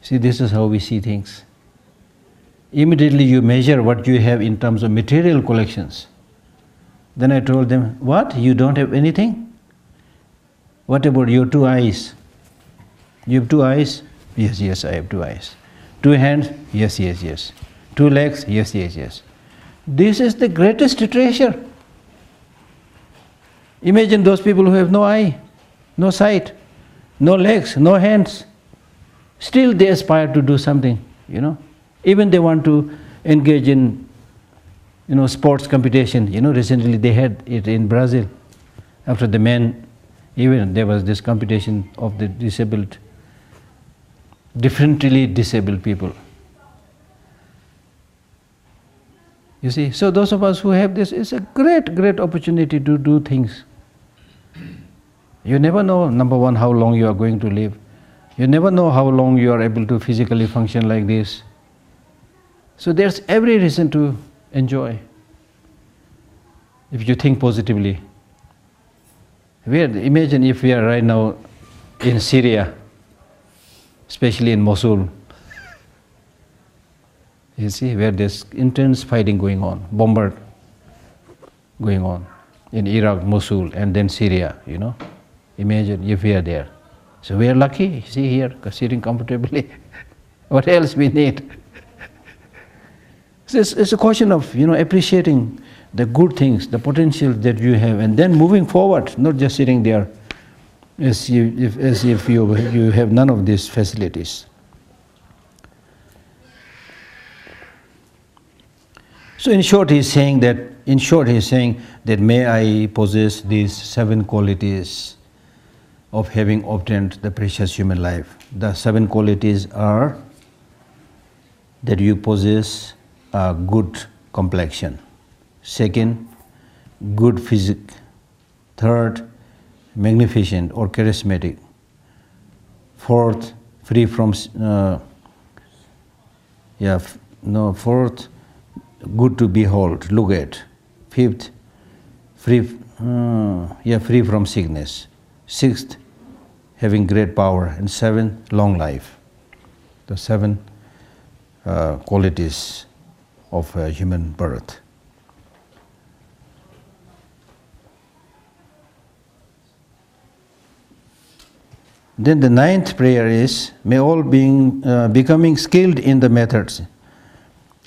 S1: See, this is how we see things. Immediately you measure what you have in terms of material collections. Then I told them, what? You don't have anything? What about your 2 eyes? You have 2 eyes? Yes, I have 2 eyes. 2 hands? Yes. 2 legs? Yes. This is the greatest treasure. Imagine those people who have no eye, no sight, no legs, no hands. Still they aspire to do something, Even they want to engage in, sports competition. Recently they had it in Brazil. After the men, even there was this competition of the differently disabled people. You see, so those of us who have this, it's a great opportunity to do things. You never know, number one, how long you are going to live. You never know how long you are able to physically function like this. So there's every reason to enjoy, if you think positively. Imagine if we are right now in Syria, especially in Mosul. You see, where there's intense fighting going on, bombard going on in Iraq, Mosul, and then Syria, Imagine if we are there. So we are lucky, see here, sitting comfortably. What else we need? So it's a question of, appreciating the good things, the potential that you have, and then moving forward, not just sitting there as if you have none of these facilities. So in short, he's saying that may I possess these 7 qualities of having obtained the precious human life. The 7 qualities are that you possess a good complexion. Second, good physique. Third, magnificent or charismatic. Fourth, free from fourth, good to behold, look at. Fifth, free from sickness. Sixth, having great power. And seventh, long life. The 7 qualities of human birth. Then the 9th prayer is, may all becoming skilled in the methods.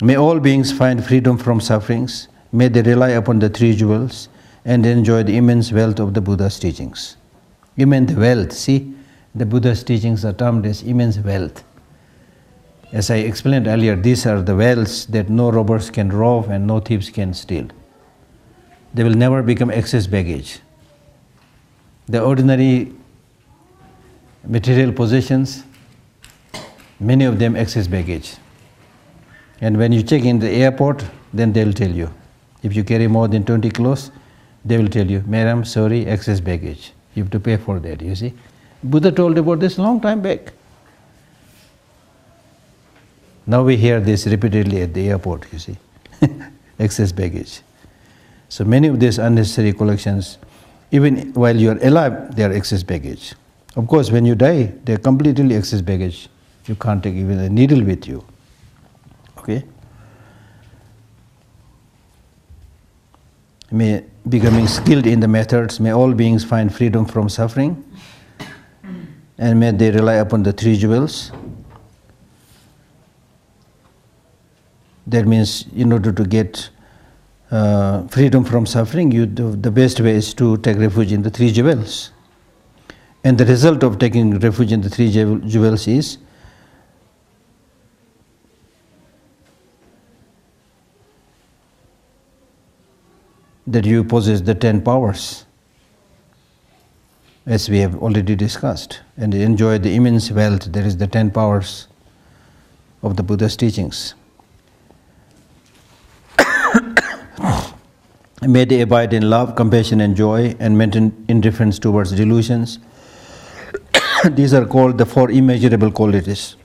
S1: May all beings find freedom from sufferings. May they rely upon the 3 jewels and enjoy the immense wealth of the Buddha's teachings. Immense wealth, see, the Buddha's teachings are termed as immense wealth. As I explained earlier, these are the wealths that no robbers can rob and no thieves can steal. They will never become excess baggage. The ordinary material possessions, many of them excess baggage. And when you check in the airport, then they'll tell you. If you carry more than 20 clothes, they will tell you, Madam, sorry, excess baggage. You have to pay for that, you see. Buddha told about this long time back. Now we hear this repeatedly at the airport, you see. Excess baggage. So many of these unnecessary collections, even while you are alive, they are excess baggage. Of course, when you die, they are completely excess baggage. You can't take even a needle with you. Okay? May becoming skilled in the methods, may all beings find freedom from suffering, and may they rely upon the 3 jewels. That means in order to get freedom from suffering, the best way is to take refuge in the 3 jewels. And the result of taking refuge in the 3 jewels is that you possess the 10 powers, as we have already discussed, and enjoy the immense wealth, that is the 10 powers of the Buddha's teachings. May they abide in love, compassion and joy, and maintain indifference towards delusions. These are called the 4 immeasurable qualities.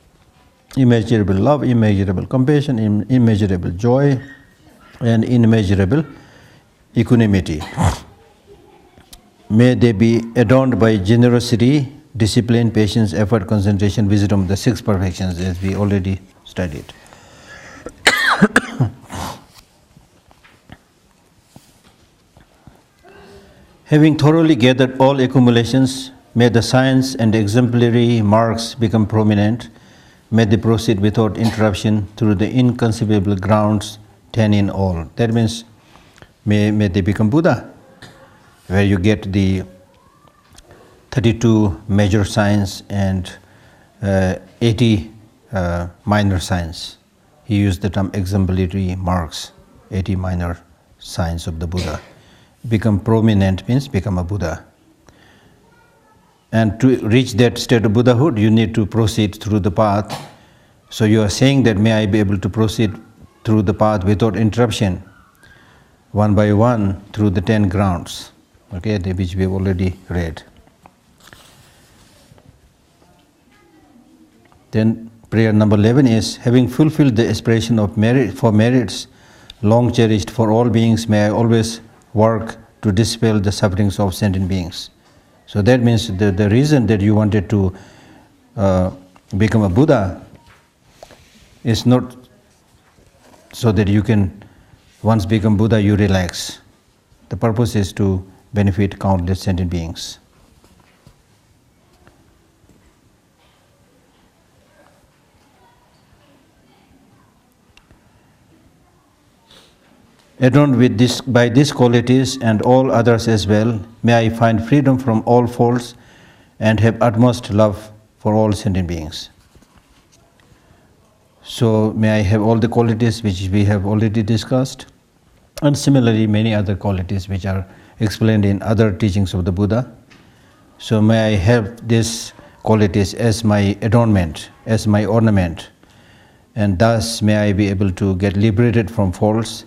S1: Immeasurable love, immeasurable compassion, immeasurable joy, and immeasurable equanimity. May they be adorned by generosity, discipline, patience, effort, concentration, wisdom, the 6 perfections, as we already studied. Having thoroughly gathered all accumulations, may the signs and exemplary marks become prominent. May they proceed without interruption through the inconceivable grounds, 10 in all. That means may they become Buddha, where you get the 32 major signs and 80 minor signs. He used the term exemplary marks, 80 minor signs of the Buddha. Become prominent means become a Buddha. And to reach that state of Buddhahood, you need to proceed through the path. So you are saying that may I be able to proceed through the path without interruption, one by one, through the 10 grounds, okay, which we have already read. Then prayer number 11 is, having fulfilled the aspiration of merit for merits long cherished for all beings, may I always work to dispel the sufferings of sentient beings. So that means the reason that you wanted to become a Buddha is not so that you can, once become Buddha, you relax. The purpose is to benefit countless sentient beings. Adorned with by these qualities and all others as well, may I find freedom from all faults and have utmost love for all sentient beings. So may I have all the qualities which we have already discussed, and similarly many other qualities which are explained in other teachings of the Buddha. So may I have these qualities as my adornment, as my ornament, and thus may I be able to get liberated from faults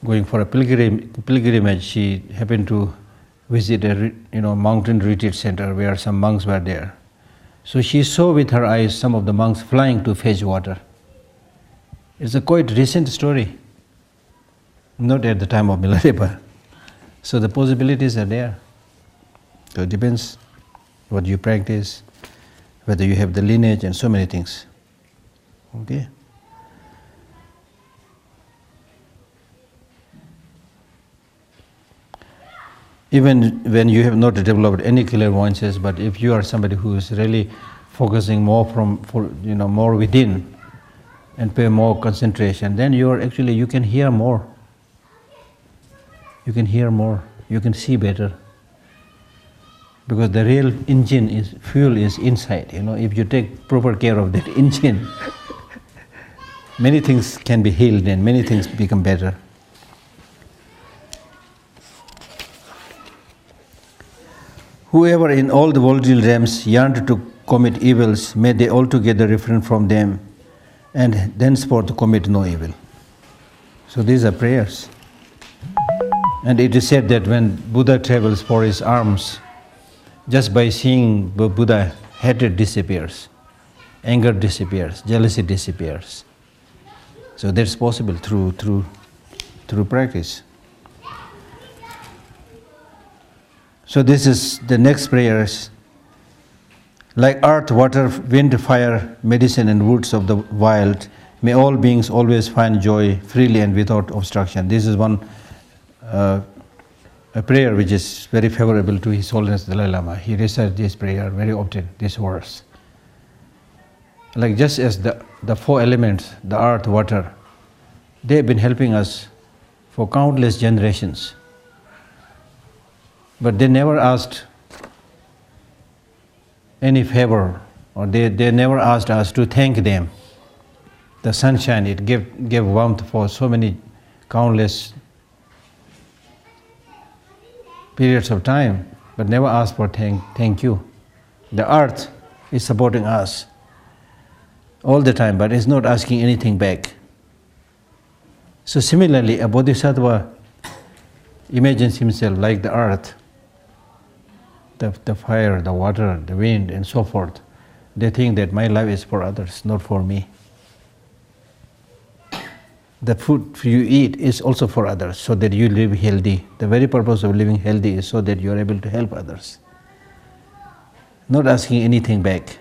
S1: going for a pilgrimage. She happened to visit a mountain retreat center where some monks were there. So she saw with her eyes some of the monks flying to fetch water. It's a quite recent story, not at the time of Milarepa. So the possibilities are there. So it depends what you practice, whether you have the lineage and so many things. Okay. Even when you have not developed any clairvoyances, but if you are somebody who is really focusing more more within and pay more concentration, then you can hear more. You can hear more. You can see better. Because the real fuel is inside. If you take proper care of that engine, many things can be healed and many things become better. Whoever in all the volatile realms yearned to commit evils, may they altogether refrain from them, and thenceforth commit no evil. So these are prayers. And it is said that when Buddha travels for his alms, just by seeing Buddha, hatred disappears, anger disappears, jealousy disappears. So that's possible through practice. So this is the next prayers. Like earth, water, wind, fire, medicine and woods of the wild, may all beings always find joy freely and without obstruction. This is one a prayer which is very favorable to His Holiness Dalai Lama. He recites this prayer very often, this verse. Like just as the four elements, the earth, water, they have been helping us for countless generations. But they never asked any favor, or they never asked us to thank them. The sunshine, it gave warmth for so many countless periods of time, but never asked for thank you. The earth is supporting us all the time, but it's not asking anything back. So similarly, a bodhisattva imagines himself like the earth, the fire, the water, the wind, and so forth. They think that my life is for others, not for me. The food you eat is also for others, so that you live healthy. The very purpose of living healthy is so that you are able to help others, not asking anything back.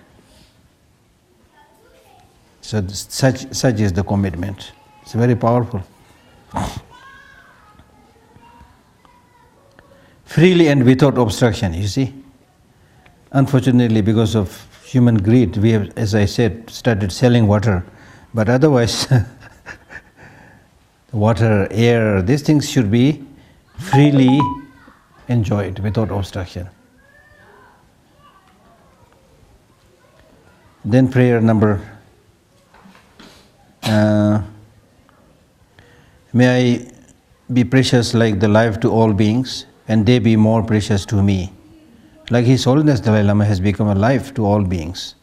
S1: So such is the commitment. It's very powerful. Freely and without obstruction, you see. Unfortunately, because of human greed, we have, as I said, started selling water. But otherwise, water, air, these things should be freely enjoyed without obstruction. Then prayer number, may I be precious like the life to all beings, and they be more precious to me. Like His Holiness Dalai Lama has become a life to all beings.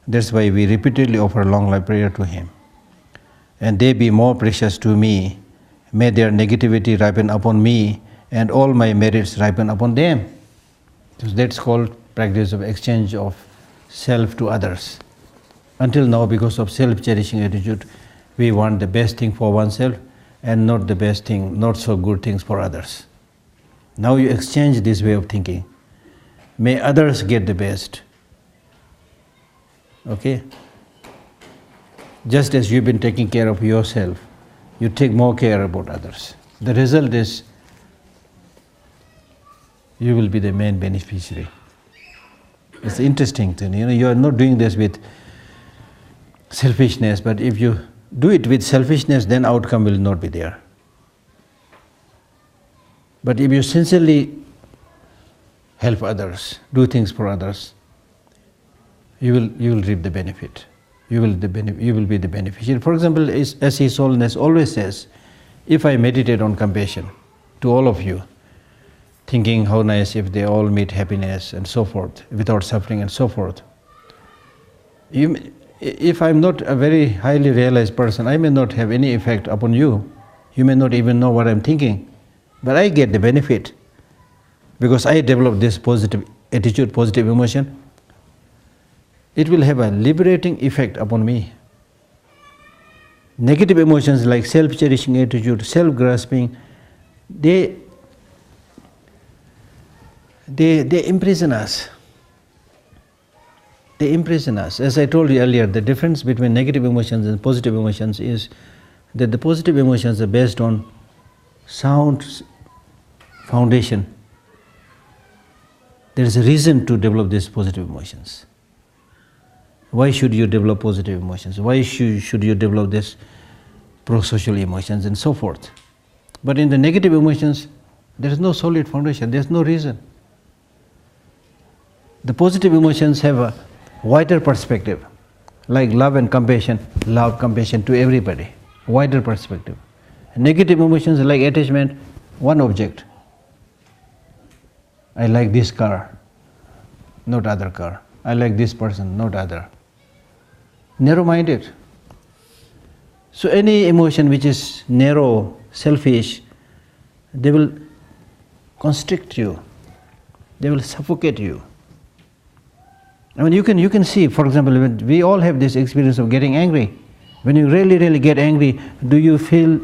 S1: That's why we repeatedly offer long life prayer to him. And they be more precious to me. May their negativity ripen upon me, and all my merits ripen upon them. So that's called practice of exchange of self to others. Until now, because of self-cherishing attitude, we want the best thing for oneself and not the best thing, not so good things for others. Now you exchange this way of thinking. May others get the best. Okay? Just as you've been taking care of yourself, you take more care about others. The result is you will be the main beneficiary. It's an interesting thing. You are not doing this with selfishness, but if you do it with selfishness, then outcome will not be there. But if you sincerely help others, do things for others, you will reap the benefit. You will be the beneficiary. For example, as His Holiness always says, if I meditate on compassion to all of you, thinking how nice if they all meet happiness and so forth, without suffering and so forth. If I'm not a very highly realized person, I may not have any effect upon you. You may not even know what I'm thinking, but I get the benefit because I develop this positive attitude, positive emotion. It will have a liberating effect upon me. Negative emotions like self-cherishing attitude, self-grasping, they imprison us. They imprison us. As I told you earlier, the difference between negative emotions and positive emotions is that the positive emotions are based on sound foundation. There is a reason to develop these positive emotions. Why should you develop positive emotions? Why should you develop this pro-social emotions and so forth? But in the negative emotions, there is no solid foundation, there is no reason. The positive emotions have a wider perspective, like love and compassion, love, compassion to everybody, wider perspective. Negative emotions like attachment, one object. I like this car, not other car. I like this person, not other. Narrow-minded. So any emotion which is narrow, selfish, they will constrict you. They will suffocate you. I mean, you can see, for example, when we all have this experience of getting angry. When you really get angry, do you feel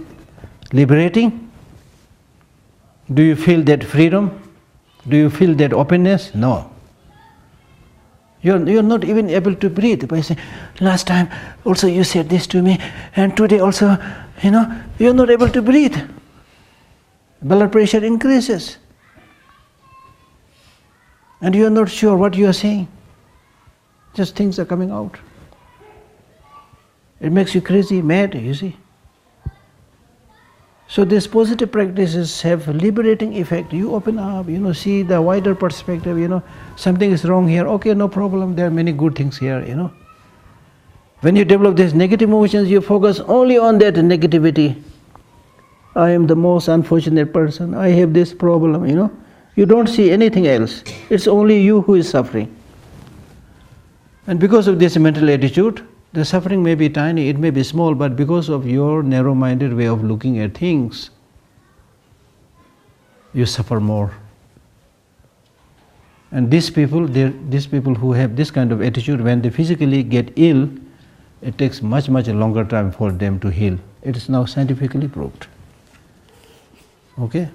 S1: liberating? Do you feel that freedom? Do you feel that openness? No. You're not even able to breathe by saying, last time also you said this to me, and today also, you're not able to breathe. Blood pressure increases. And you're not sure what you are saying. Just things are coming out. It makes you crazy, mad, you see. So these positive practices have a liberating effect. You open up, see the wider perspective, something is wrong here, okay, no problem, there are many good things here, When you develop these negative emotions, you focus only on that negativity. I am the most unfortunate person, I have this problem, You don't see anything else. It's only you who is suffering. And because of this mental attitude, the suffering may be tiny, it may be small, but because of your narrow-minded way of looking at things, you suffer more. And these people who have this kind of attitude, when they physically get ill, it takes much longer time for them to heal. It is now scientifically proved. Okay?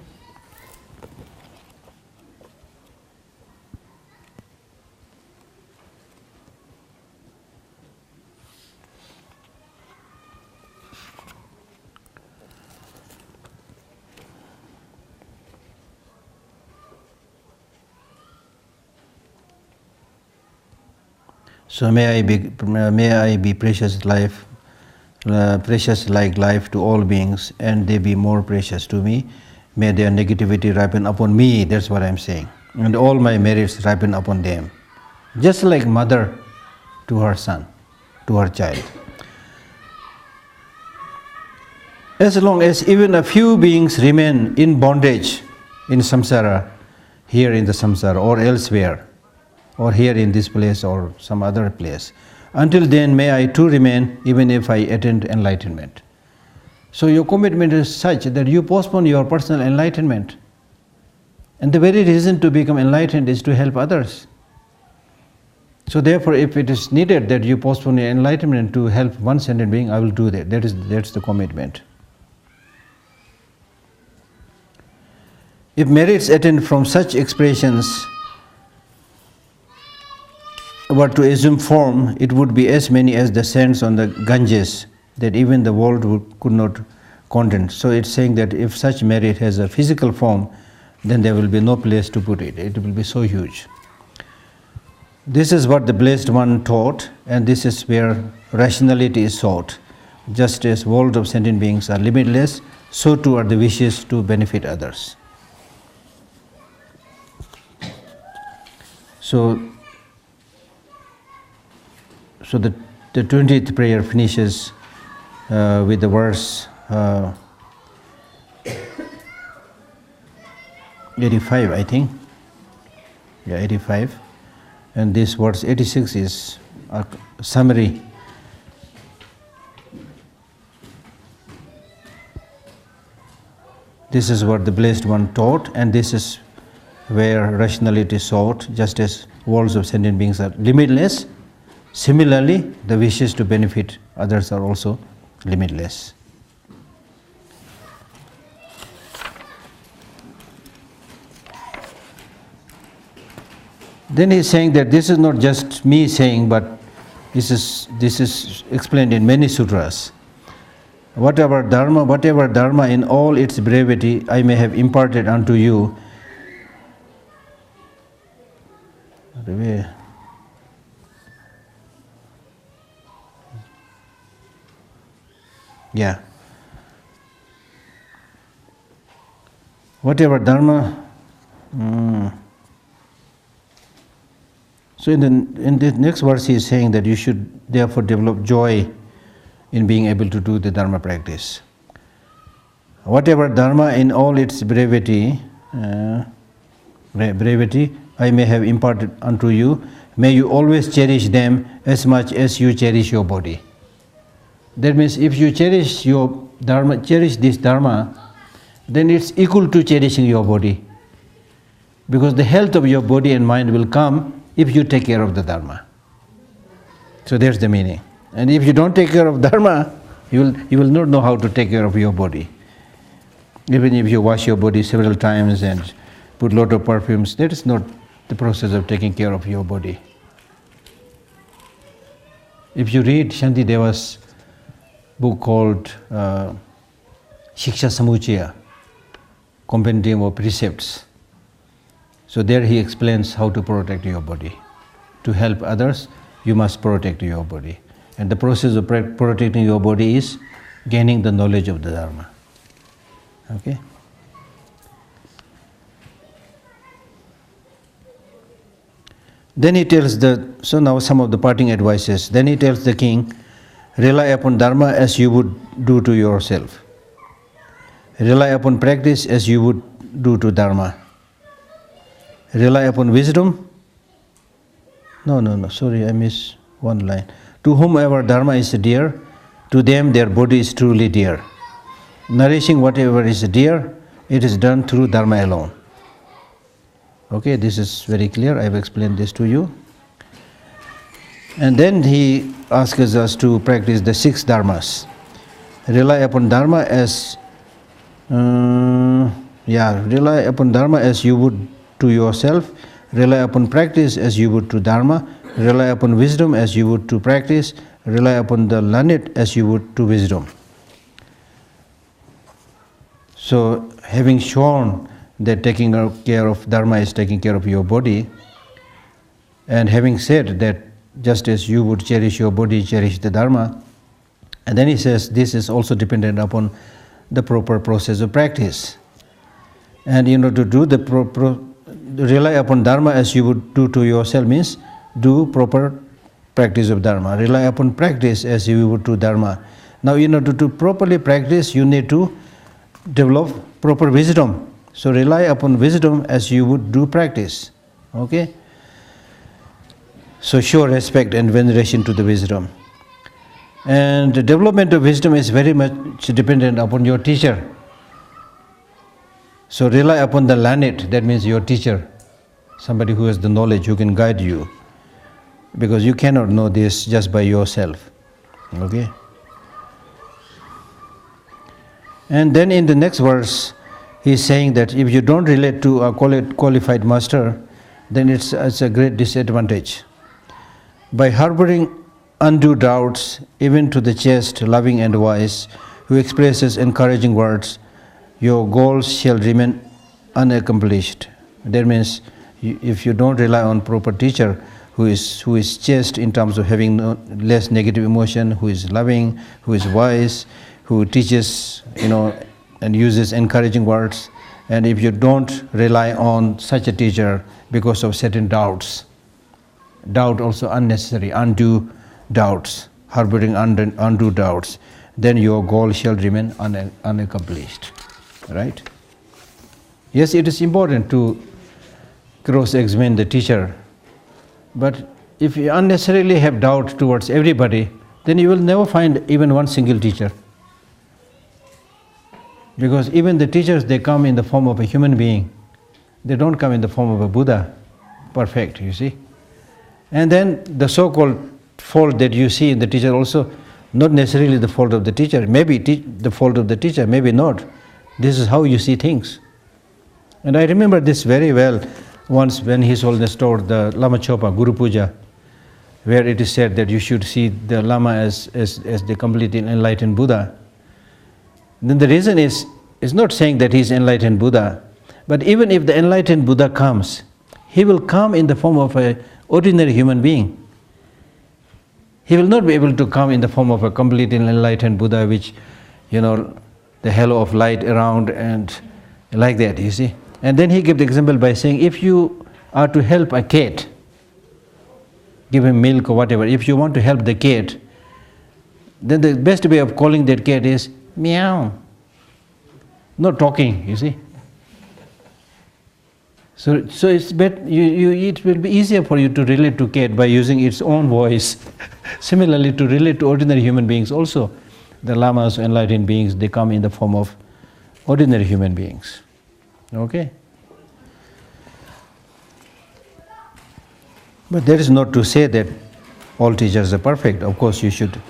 S1: So may I be precious like life to all beings, and they be more precious to me. May their negativity ripen upon me, that's what I'm saying. And all my merits ripen upon them. Just like mother to her son, to her child. As long as even a few beings remain in bondage in samsara, here in the samsara or elsewhere, or here in this place or some other place, until then may I too remain, even if I attain enlightenment. So your commitment is such that you postpone your personal enlightenment. And the very reason to become enlightened is to help others. So therefore, if it is needed that you postpone your enlightenment to help one sentient being, I will do that. That's the commitment. If merits attained from such expressions were to assume form, it would be as many as the sands on the Ganges, that even the world could not contain. So it's saying that if such merit has a physical form, then there will be no place to put it. It will be so huge. This is what the Blessed One taught, and this is where rationality is sought. Just as world of sentient beings are limitless, so too are the wishes to benefit others. So the 20th prayer finishes with the verse 85, I think. Yeah, 85. And this verse 86 is a summary. This is what the Blessed One taught, and this is where rationality is sought. Just as worlds of sentient beings are limitless, similarly, the wishes to benefit others are also limitless. Then he is saying that this is not just me saying, but this is explained in many sutras. Whatever dharma in all its brevity I may have imparted unto you. Yeah. Whatever dharma. So in the next verse he is saying that you should therefore develop joy in being able to do the dharma practice. Whatever dharma in all its brevity I may have imparted unto you, may you always cherish them as much as you cherish your body. That means if you cherish your dharma, cherish this dharma, then it's equal to cherishing your body. Because the health of your body and mind will come if you take care of the dharma. So there's the meaning. And if you don't take care of dharma, you will not know how to take care of your body. Even if you wash your body several times and put a lot of perfumes, that is not the process of taking care of your body. If you read Shantideva's book called Shiksha Samuchaya, Compendium of Precepts, so there he explains how to protect your body. To help others, you must protect your body. And the process of protecting your body is gaining the knowledge of the Dharma. Okay? Then he tells so now some of the parting advices. Then he tells the king, rely upon Dharma as you would do to yourself. Rely upon practice as you would do to Dharma. Rely upon wisdom. No, sorry, I missed one line. To whomever Dharma is dear, to them their body is truly dear. Nourishing whatever is dear, it is done through Dharma alone. Okay, this is very clear. I have explained this to you. And then he asks us to practice the 6 dharmas. Rely upon Dharma as rely upon Dharma as you would to yourself. Rely upon practice as you would to Dharma. Rely upon wisdom as you would to practice. Rely upon the learned as you would to wisdom. So, having shown that taking care of Dharma is taking care of your body, and having said that just as you would cherish your body, cherish the Dharma, and then he says this is also dependent upon the proper process of practice. And to do rely upon Dharma as you would do to yourself means do proper practice of Dharma. Rely upon practice as you would do Dharma. Now, to properly practice, you need to develop proper wisdom. So rely upon wisdom as you would do practice. Okay? So show respect and veneration to the wisdom. And the development of wisdom is very much dependent upon your teacher. So rely upon the learned, that means your teacher, somebody who has the knowledge, who can guide you. Because you cannot know this just by yourself. Okay? And then in the next verse, he is saying that if you don't relate to a qualified master, then it's a great disadvantage. By harboring undue doubts, even to the chaste, loving and wise, who expresses encouraging words, your goals shall remain unaccomplished. That means if you don't rely on proper teacher who is chaste in terms of having less negative emotion, who is loving, who is wise, who teaches, and uses encouraging words, and if you don't rely on such a teacher because of certain doubts, doubt also unnecessary, undue doubts, harboring undue doubts, then your goal shall remain unaccomplished. Right? Yes, it is important to cross-examine the teacher, but if you unnecessarily have doubt towards everybody, then you will never find even one single teacher. Because even the teachers, they come in the form of a human being. They don't come in the form of a Buddha, perfect, you see. And then the so-called fault that you see in the teacher also, not necessarily the fault of the teacher, maybe the fault of the teacher, maybe not. This is how you see things. And I remember this very well once when His Holiness taught the Lama Chopa, Guru Puja, where it is said that you should see the Lama as the completely enlightened Buddha. Then the reason is not saying that he is enlightened Buddha, but even if the enlightened Buddha comes, he will come in the form of an ordinary human being. He will not be able to come in the form of a completely enlightened Buddha, which, the halo of light around and like that, you see. And then he gave the example by saying, if you are to help a cat, give him milk or whatever, if you want to help the cat, then the best way of calling that cat is meow. Not talking, you see. So it's better, it will be easier for you to relate to cat by using its own voice. Similarly, to relate to ordinary human beings also, the lamas, enlightened beings, they come in the form of ordinary human beings. Okay? But that is not to say that all teachers are perfect. Of course, you should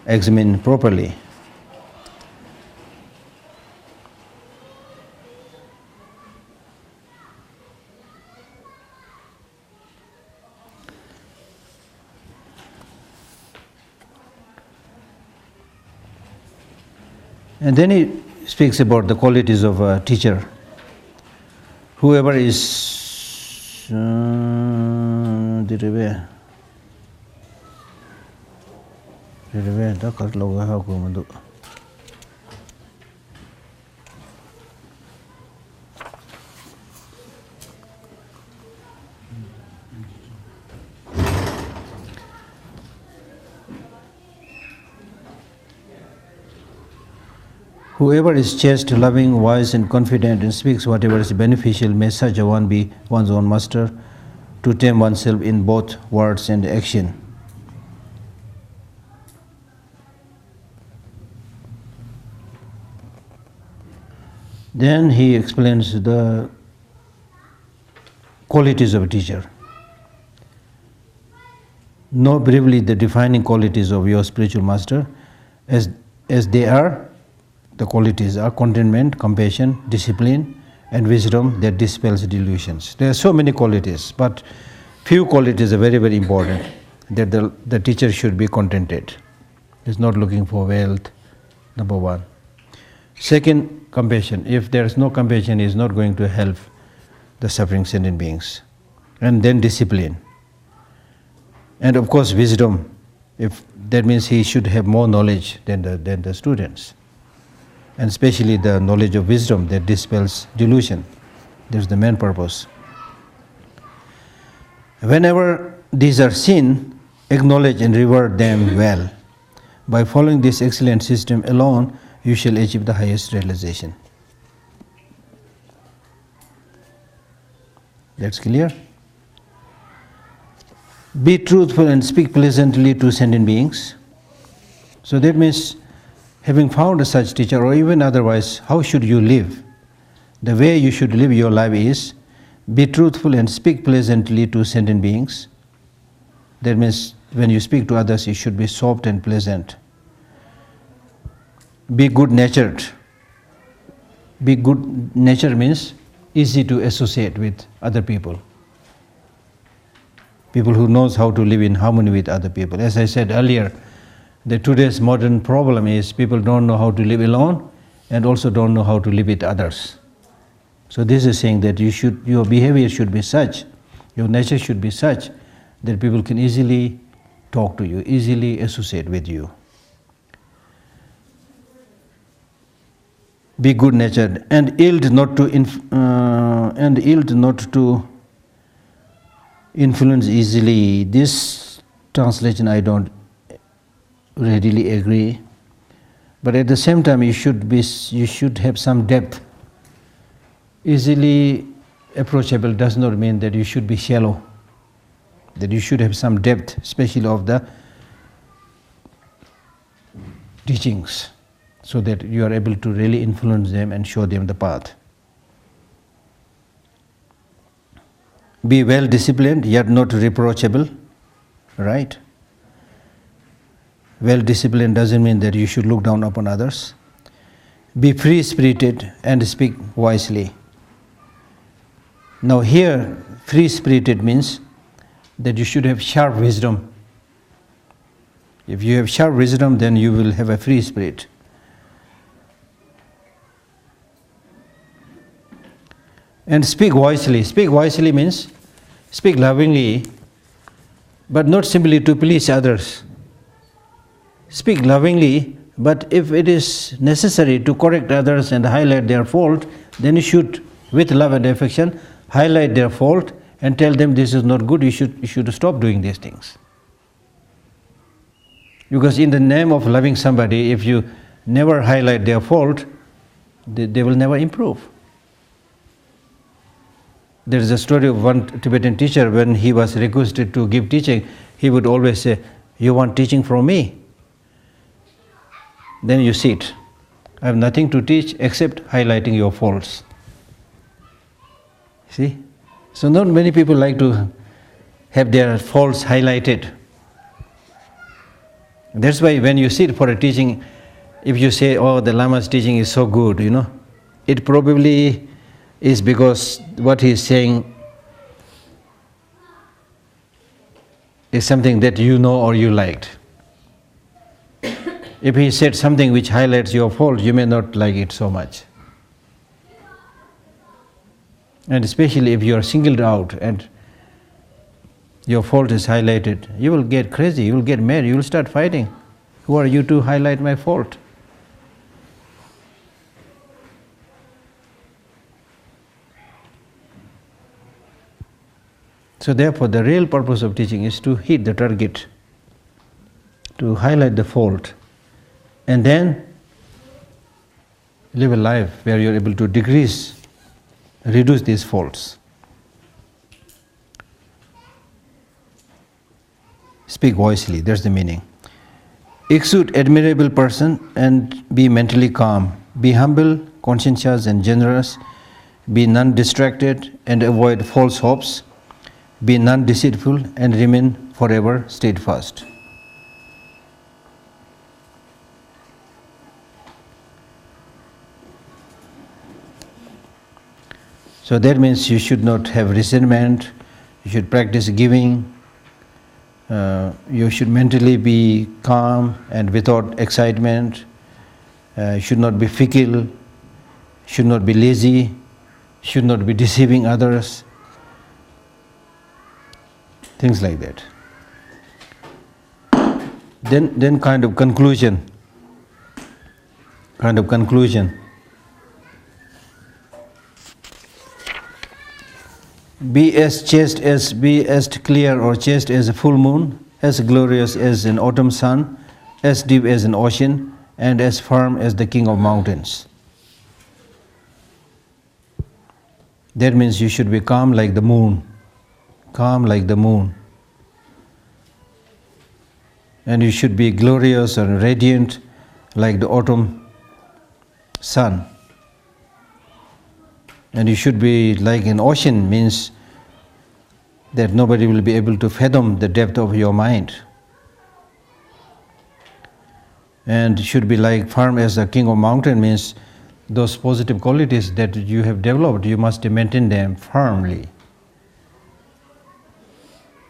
S1: examine properly. And then he speaks about the qualities of a teacher. Whoever is whoever is chaste, loving, wise and confident and speaks whatever is beneficial, may such a one be one's own master, to tame oneself in both words and action. Then he explains the qualities of a teacher. Know briefly the defining qualities of your spiritual master as they are. The qualities are contentment, compassion, discipline, and wisdom that dispels delusions. There are so many qualities, but few qualities are very, very important. That the teacher should be contented. He is not looking for wealth, number one. Second, compassion. If there is no compassion, he is not going to help the suffering sentient beings. And then discipline. And of course, wisdom. If that means he should have more knowledge than the students. And especially the knowledge of wisdom that dispels delusion. That's the main purpose. Whenever these are seen, acknowledge and reward them well. By following this excellent system alone, you shall achieve the highest realization. That's clear? Be truthful and speak pleasantly to sentient beings. So that means, having found such teacher, or even otherwise, how should you live? The way you should live your life is, be truthful and speak pleasantly to sentient beings. That means, when you speak to others, you should be soft and pleasant. Be good-natured. Be good-natured means easy to associate with other people. People who knows how to live in harmony with other people. As I said earlier, today's modern problem is people don't know how to live alone and also don't know how to live with others. So this is saying that your behavior should be such, your nature should be such that people can easily talk to you, easily associate with you. Be good-natured and yield not to influence easily. This translation I don't readily agree, but at the same time you should have some depth. Easily approachable does not mean that you should be shallow, that you should have some depth, especially of the teachings. so that you are able to really influence them and show them the path. Be well disciplined, yet not reproachable, right? Well disciplined doesn't mean that you should look down upon others. Be free-spirited and speak wisely. Now here, free-spirited means that you should have sharp wisdom. If you have sharp wisdom, then you will have a free spirit. And speak wisely. Speak wisely means speak lovingly, but not simply to please others. Speak lovingly, but if it is necessary to correct others and highlight their fault, then you should, with love and affection, highlight their fault and tell them this is not good, you should stop doing these things. Because in the name of loving somebody, if you never highlight their fault, they will never improve. There is a story of one Tibetan teacher. When he was requested to give teaching, he would always say, "You want teaching from me? Then you sit. I have nothing to teach except highlighting your faults." See? So not many people like to have their faults highlighted. That's why when you sit for a teaching, if you say, "Oh, the Lama's teaching is so good," it probably is because what he is saying is something that you know or you liked. If he said something which highlights your fault, you may not like it so much. And especially if you are singled out and your fault is highlighted, you will get crazy, you will get mad, you will start fighting. Who are you to highlight my fault? So therefore, the real purpose of teaching is to hit the target, to highlight the fault, and then live a life where you are able to reduce these faults. Speak wisely, that's the meaning. Exude admirable person and be mentally calm. Be humble, conscientious and generous. Be non-distracted and avoid false hopes. Be non-deceitful and remain forever steadfast. So that means you should not have resentment, you should practice giving, you should mentally be calm and without excitement, you should not be fickle, should not be lazy, should not be deceiving others, things like that. Then kind of conclusion. Be as clear or chaste as a full moon, as glorious as an autumn sun, as deep as an ocean, and as firm as the king of mountains. That means you should be calm like the moon. Calm like the moon. And you should be glorious and radiant like the autumn sun. And you should be like an ocean, means that nobody will be able to fathom the depth of your mind. And should be like firm as the king of mountain, means those positive qualities that you have developed, you must maintain them firmly.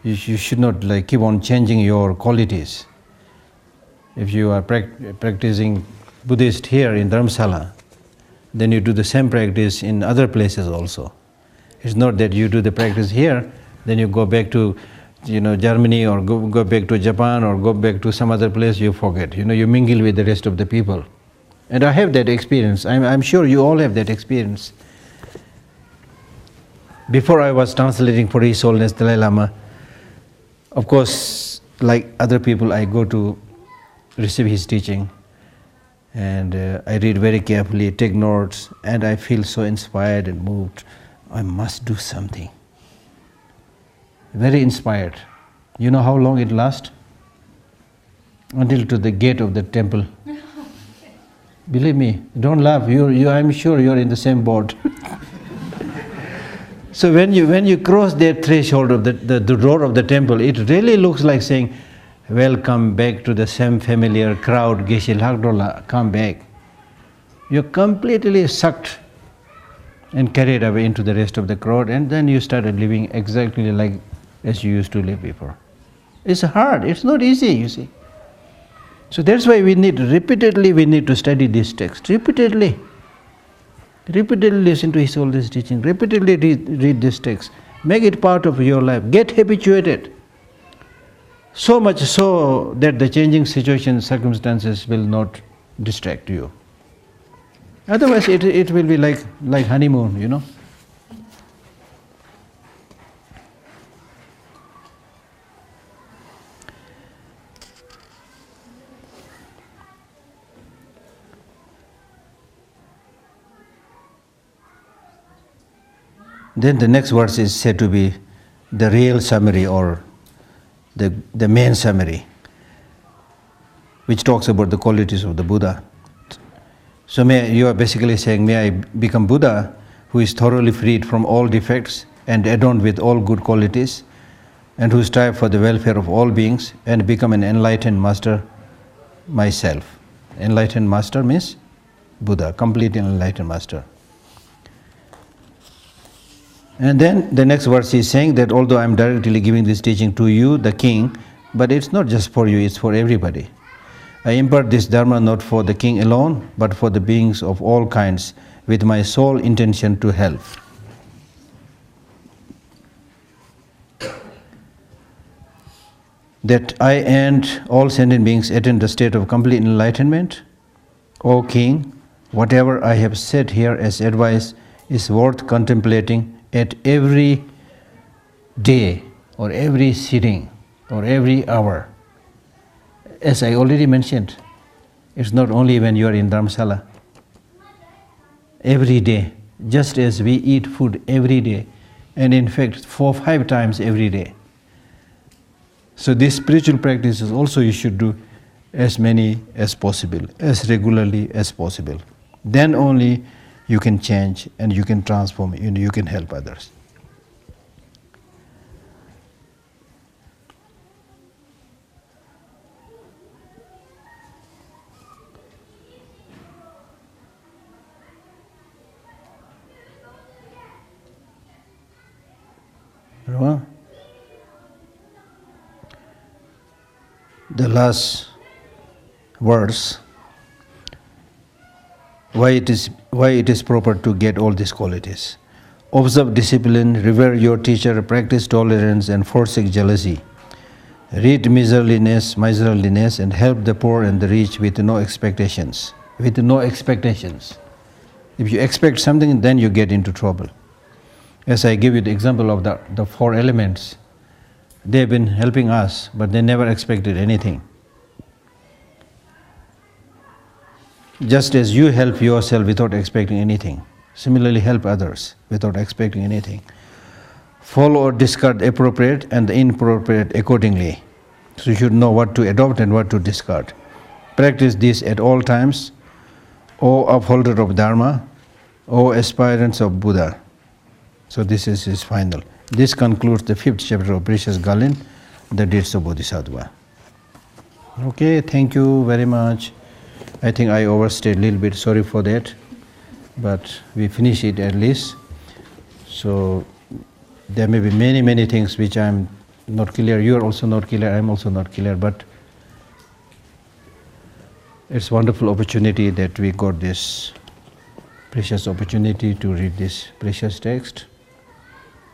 S1: You should not keep on changing your qualities. If you are practicing Buddhist here in Dharamsala, then you do the same practice in other places also. It's not that you do the practice here, then you go back to Germany or go back to Japan or go back to some other place, you forget. You mingle with the rest of the people. And I have that experience. I'm sure you all have that experience. Before I was translating for His Holiness Dalai Lama, of course, like other people, I go to receive his teaching. And I read very carefully, take notes, and I feel so inspired and moved. I must do something. Very inspired. You know how long it lasts? Until to the gate of the temple. Believe me, don't laugh. I'm sure you're in the same boat. So when you cross that threshold of the door of the temple, it really looks like saying, welcome back to the same familiar crowd, Geshe Lhakdor, come back. You're completely sucked and carried away into the rest of the crowd, and then you started living exactly like as you used to live before. It's hard, it's not easy, you see. So that's why we need to study this text, repeatedly listen to all this teaching, repeatedly read this text, make it part of your life, get habituated. So much so that the changing situation, circumstances will not distract you. Otherwise it will be like honeymoon, you know. Then the next verse is said to be the real summary, or the main summary, which talks about the qualities of the Buddha. So you are basically saying, may I become Buddha, who is thoroughly freed from all defects and adorned with all good qualities, and who strive for the welfare of all beings, and become an enlightened master myself. Enlightened master means Buddha, complete enlightened master. And then the next verse is saying that although I am directly giving this teaching to you, the king, but it's not just for you, it's for everybody. I impart this dharma not for the king alone, but for the beings of all kinds, with my sole intention to help. That I and all sentient beings attain the state of complete enlightenment. O king, whatever I have said here as advice is worth contemplating at every day, or every sitting, or every hour. As I already mentioned, it's not only when you are in Dharamsala. Every day, just as we eat food every day, and in fact 4-5 times every day. So these spiritual practices also you should do as many as possible, as regularly as possible. Then only you can change and you can transform, you can help others. The last verse, why it is proper to get all these qualities. Observe discipline, revere your teacher, practice tolerance, and forsake jealousy. Read miserliness, and help the poor and the rich with no expectations. With no expectations. If you expect something, then you get into trouble. As I give you the example of the 4 elements, they have been helping us, but they never expected anything. Just as you help yourself without expecting anything, similarly help others without expecting anything. Follow or discard appropriate and the inappropriate accordingly. So you should know what to adopt and what to discard. Practice this at all times, O upholder of Dharma, O aspirants of Buddha. So this is his final. This concludes the 5th chapter of Precious Garland, the Deeds of Bodhisattva. Okay, thank you very much. I think I overstayed a little bit, sorry for that, but we finish it at least. So there may be many things which I'm not clear, you are also not clear, I'm also not clear, but it's a wonderful opportunity that we got this precious opportunity to read this precious text.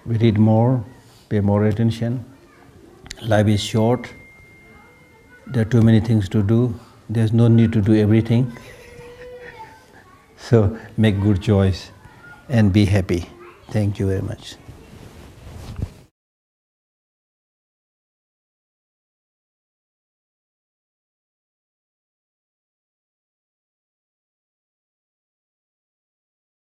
S1: We read more, pay more attention. Life is short, there are too many things to do. There's no need to do everything. So make good choice and be happy. Thank you very much.